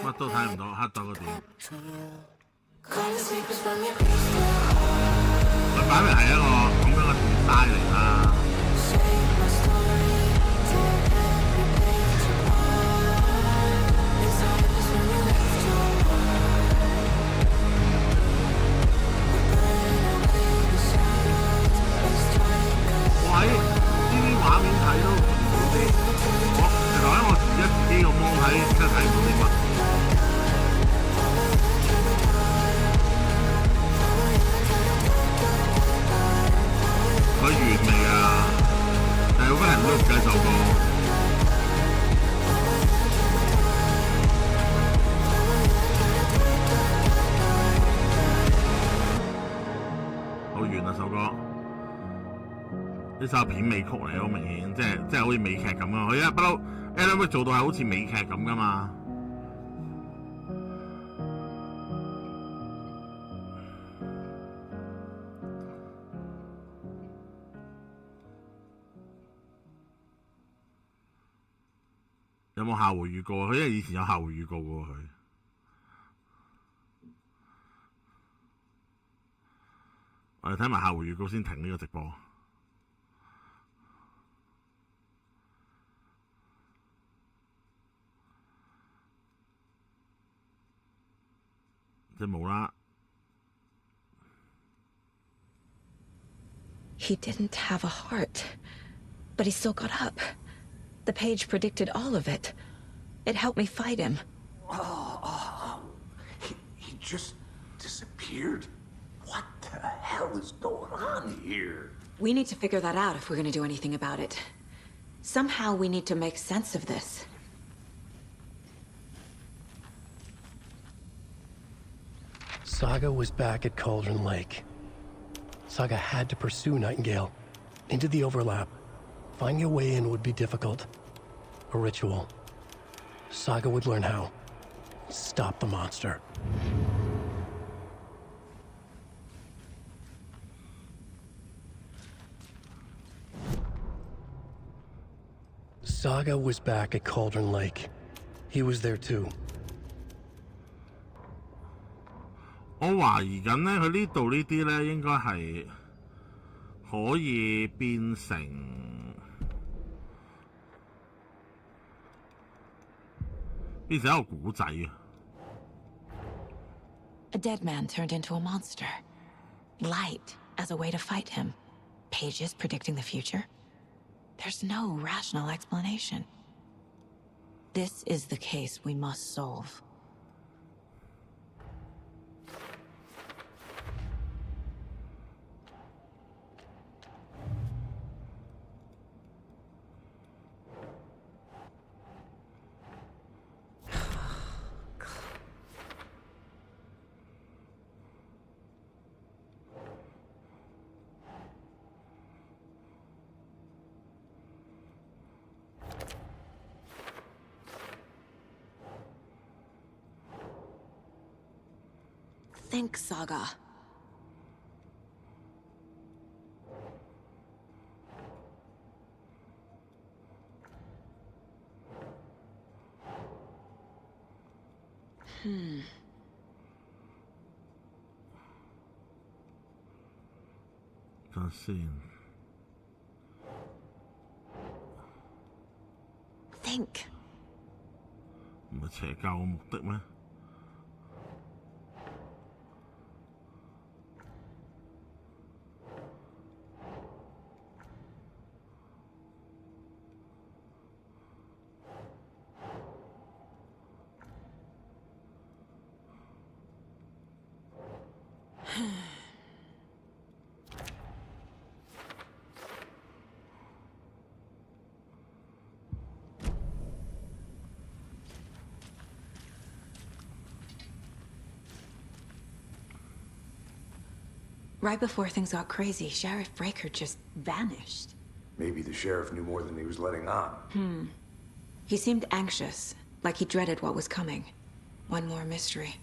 乜都睇唔到，黑咗個點。佢擺明係一個咁樣嘅design嚟啦。喂，呢啲畫面睇都好啲。其實喺我自己個芒睇，真係睇唔到啲乜。佢完未啊？但係好多人都繼續過。好完啦首歌，呢首片尾曲嚟，好明顯，即係好似美劇咁啊！佢一不嬲 Alan Wake 做到係好似美劇咁噶嘛。有冇下回預告啊？佢因為以前有下回預告喎佢。我哋睇埋下回預告先停呢個直播。即係冇啦。He didn't have a heart, but he still got up. The page predicted all of it. It helped me fight him. He just disappeared? What the hell is going on here? We need to figure that out if we're going to do anything about it. Somehow we need to make sense of this. Saga was back at Cauldron Lake. Saga had to pursue Nightingale into the overlap. Finding a way in would be difficult. A ritual. Saga would learn how. Stop the monster. Saga was back at Cauldron Lake. He was there too. 我懷疑緊咧，佢呢度呢啲咧應該係可以變成一個古仔啊！ A dead man turned into a monster. Light as a way to fight him. Pages predicting the future. There's no rational explanation. This is the case we must solve. Think, Saga. 等下先。Think. 唔係邪教嘅目的咩？Right before things got crazy, Sheriff Breaker just vanished. Maybe the sheriff knew more than he was letting on. He seemed anxious, like he dreaded what was coming. One more mystery.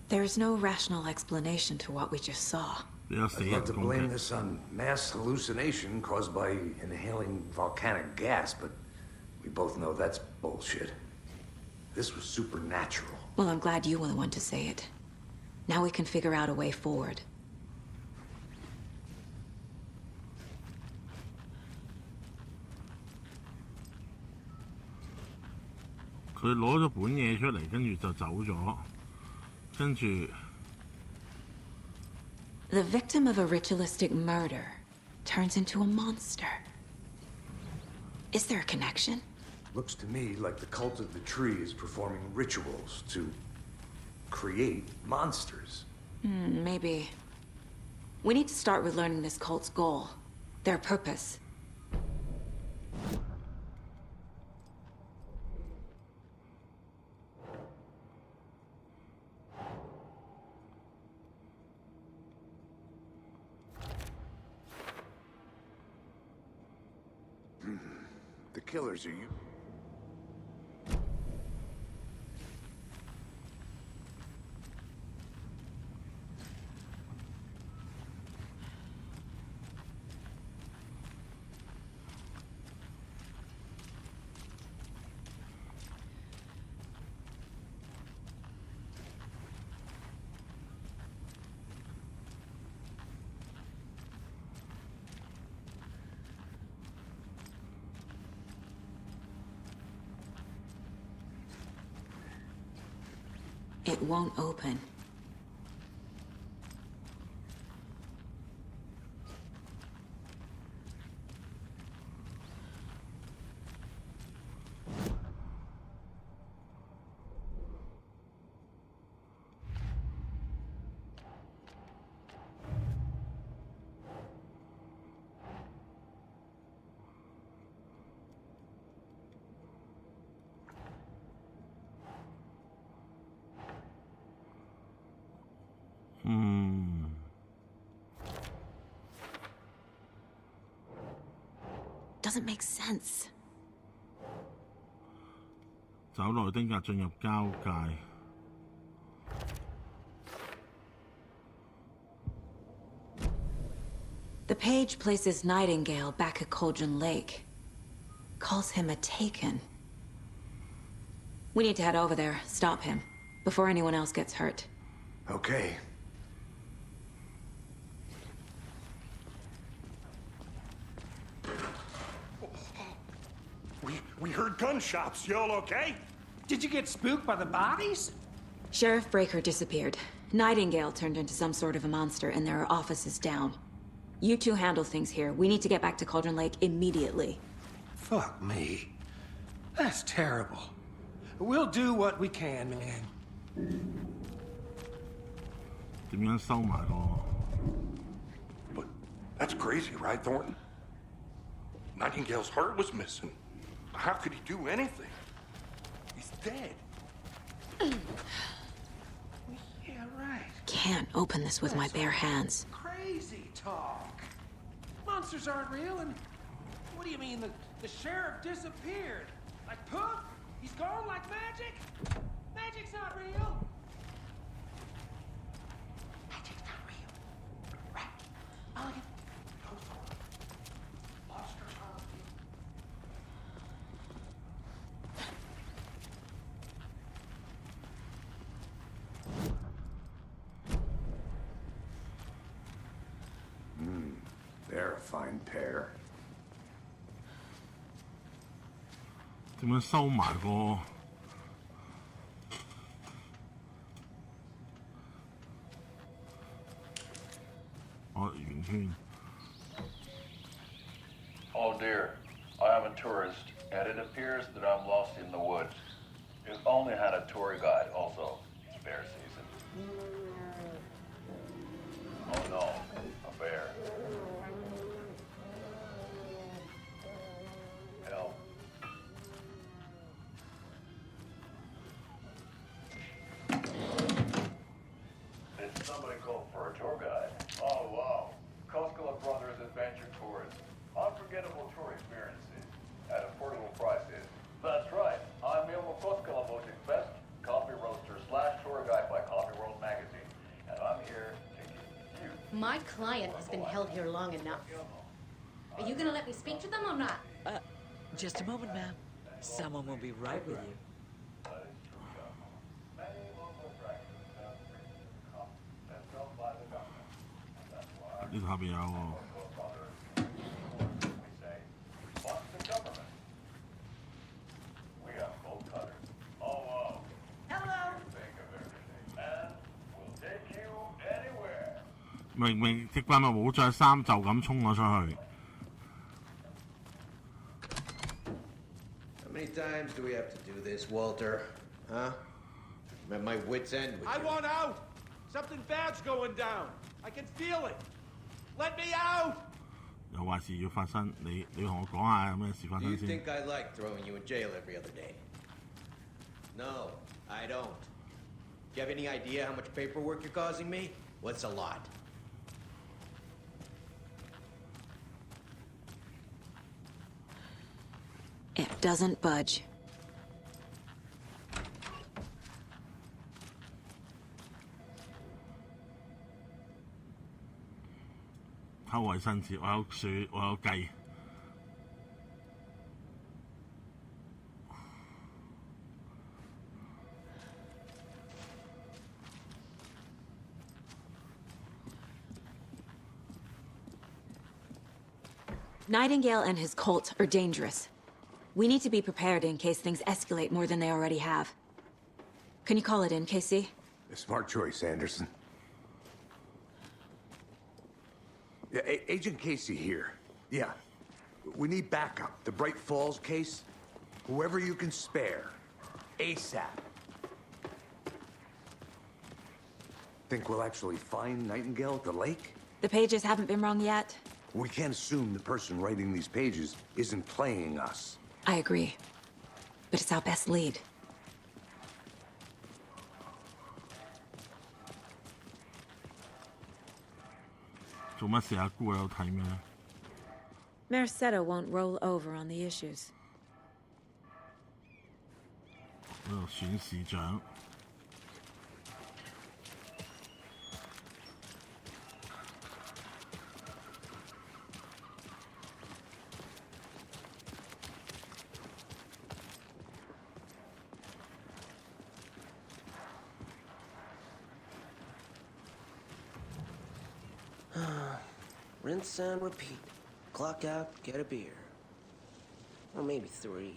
There's no rational explanation to what we just saw. I'd love to blame this on mass hallucination caused by inhaling volcanic gas, but we both know that's bullshit. This was supernatural. Well, I'm glad you were the one to say it. Now we can figure out a way forward.佢攞咗本嘢出嚟，跟住就走咗，跟住。The victim of a ritualistic murder turns into a monster. Is there a connection? Looks to me like the cult of the tree is performing rituals to create monsters. Maybe. We need to start with learning this cult's goal, their purpose. The killers are you. It won't open. Doesn't make sense. 走內丁格進入交界。The page places Nightingale back at Cauldron Lake. Calls him a Taken. We need to head over there, stop him, before anyone else gets hurt. Okay. We heard gunshots. Y'all okay? Did you get spooked by the bodies? Sheriff Breaker disappeared. Nightingale turned into some sort of a monster, and there are offices down. You two handle things here. We need to get back to Cauldron Lake immediately. Fuck me. That's terrible. We'll do what we can, man. 點樣收埋個？ But that's crazy, right, Thornton? Nightingale's heart was missing. How could he do anything? He's dead. Yeah, right. Can't open this with my bare hands. Crazy talk. Monsters aren't real, and what do you mean the sheriff disappeared? Like poof? He's gone like magic? Magic's not real. Magic's not real. Right. Mulligan, go forward. Monsters aren't real. fine pair. 點樣收埋個？哦，圓圈。 Oh dear, I am a tourist, and it appears that I'm lost in the woods. If only had a tour guide also. Bear season. Oh no, a bear. Help. Did somebody call for a tour guide? Oh wow. Koskela Brothers Adventure Tours. Unforgettable tour experiences at affordable prices. That's right. I'm Ilmo Koskela Voting Best Coffee Roaster / tour guide by Coffee World Magazine. And I'm here to give you... My client has been held here long enough. Are you gonna let me speak to them or not? Just a moment, ma'am. Someone will be right with you. This happy hour.明明隻怪物冇着衫就咁衝咗出去。How many times do we have to do this, Walter? Huh? I'm at my wit's end with I you. want out! Something bad's going down. I can feel it. Let me out! 有壞事要發生，你同我講下有咩事發 Do you 生先。 think I like throwing you in jail every other day? No, I don't. Do you have any idea how much paperwork you're causing me? What's a lot? It doesn't budge. "偷衞生紙，我有樹，我有計。Nightingale and his cult are dangerous. We need to be prepared in case things escalate more than they already have. Can you call it in, KC? A smart choice, Anderson. Yeah, Agent Casey here. Yeah. We need backup. The Bright Falls case. Whoever you can spare. ASAP. Think we'll actually find Nightingale at the lake? The pages haven't been wrong yet. We can't assume the person writing these pages isn't playing us. I agree. But it's our best lead. Merced won't roll over on the issues. 選市長。Rinse and repeat. Clock out, get a beer. Or maybe 3.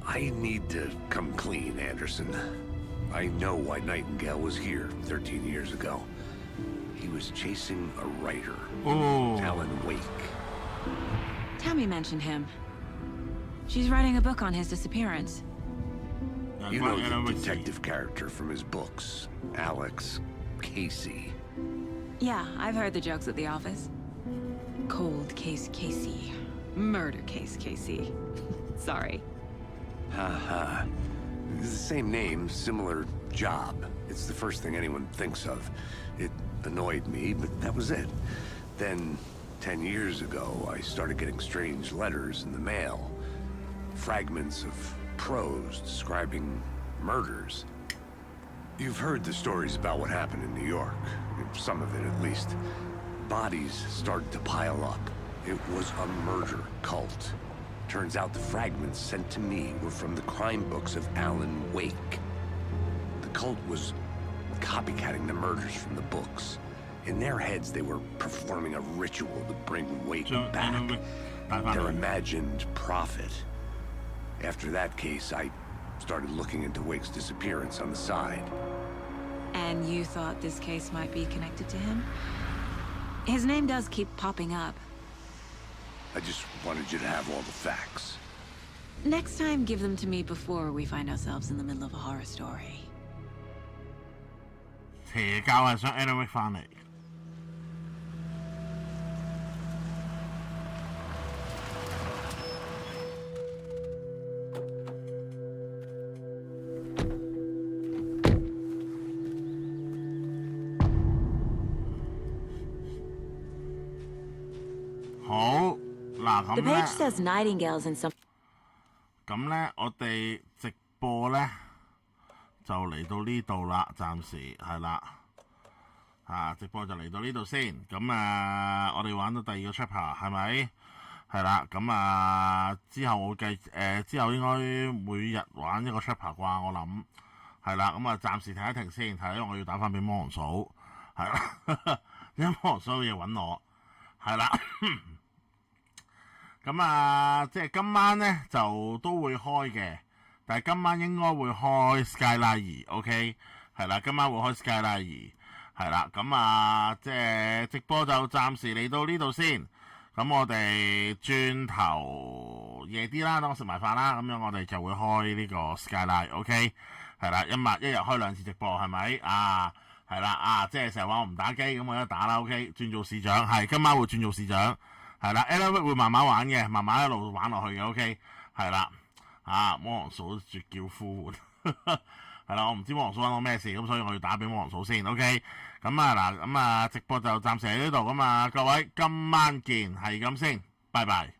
I need to come clean, Anderson. I know why Nightingale was here 13 years ago. He was chasing a writer, Alan Wake. Tammy mentioned him. She's writing a book on his disappearance. You know the detective character from his books, Alex Casey. Yeah, I've heard the jokes at the office. Cold case Casey. Murder case Casey. Sorry. Ha. It's the same name, similar job. It's the first thing anyone thinks of. It annoyed me, but that was it. Then, 10 years ago, I started getting strange letters in the mail. Fragments of prose describing murders. You've heard the stories about what happened in New York. Some of it, at least. Bodies started to pile up. It was a murder cult. Turns out the fragments sent to me were from the crime books of Alan Wake. The cult was copycatting the murders from the books. In their heads, they were performing a ritual to bring Wake back. Their imagined prophet. After that case, I started looking into Wake's disappearance on the side. And you thought this case might be connected to him? His name does keep popping up. I just wanted you to have all the facts. Next time, give them to me before we find ourselves in the middle of a horror story. 邪教係想 Alan Wake 翻嚟。好嗱，咁 The 咧 page says nightingales in some. 咁咧，我哋直播咧就嚟到呢度啦，暫時係啦，直播就嚟到呢度先。咁我哋玩到第二個 chapter 係咪？係啦，咁之後我之後應該每日玩一個 chapter 啩，我諗係啦。咁暫時停一停先，係因為我要打翻俾魔王嫂，係啦，因為魔王嫂有嘢揾我，係啦。咁即係今晚咧就都會開嘅，但係今晚應該會開 Skyline 2 ，OK， 係啦，今晚會開 Skyline 2，係啦，咁即係直播就暫時嚟到呢度先，咁我哋轉頭夜啲啦，等我食埋飯啦，咁樣我哋就會開呢個 Skyline，OK， 係啦，一日開2次直播係咪？係啦，即係成日話我唔打機，咁我一打啦 ，OK， 轉做市長，係今晚會轉做市長。係啦 ，Alan Wake 會慢慢玩嘅，慢慢一路玩落去嘅 ，OK， 係啦，魔王嫂絕叫呼喚，係啦，我唔知魔王嫂揾我咩事，咁所以我要打俾魔王嫂先 ，OK， 咁嗱，咁直播就暫時喺呢度，咁各位今晚見，係咁先，拜拜。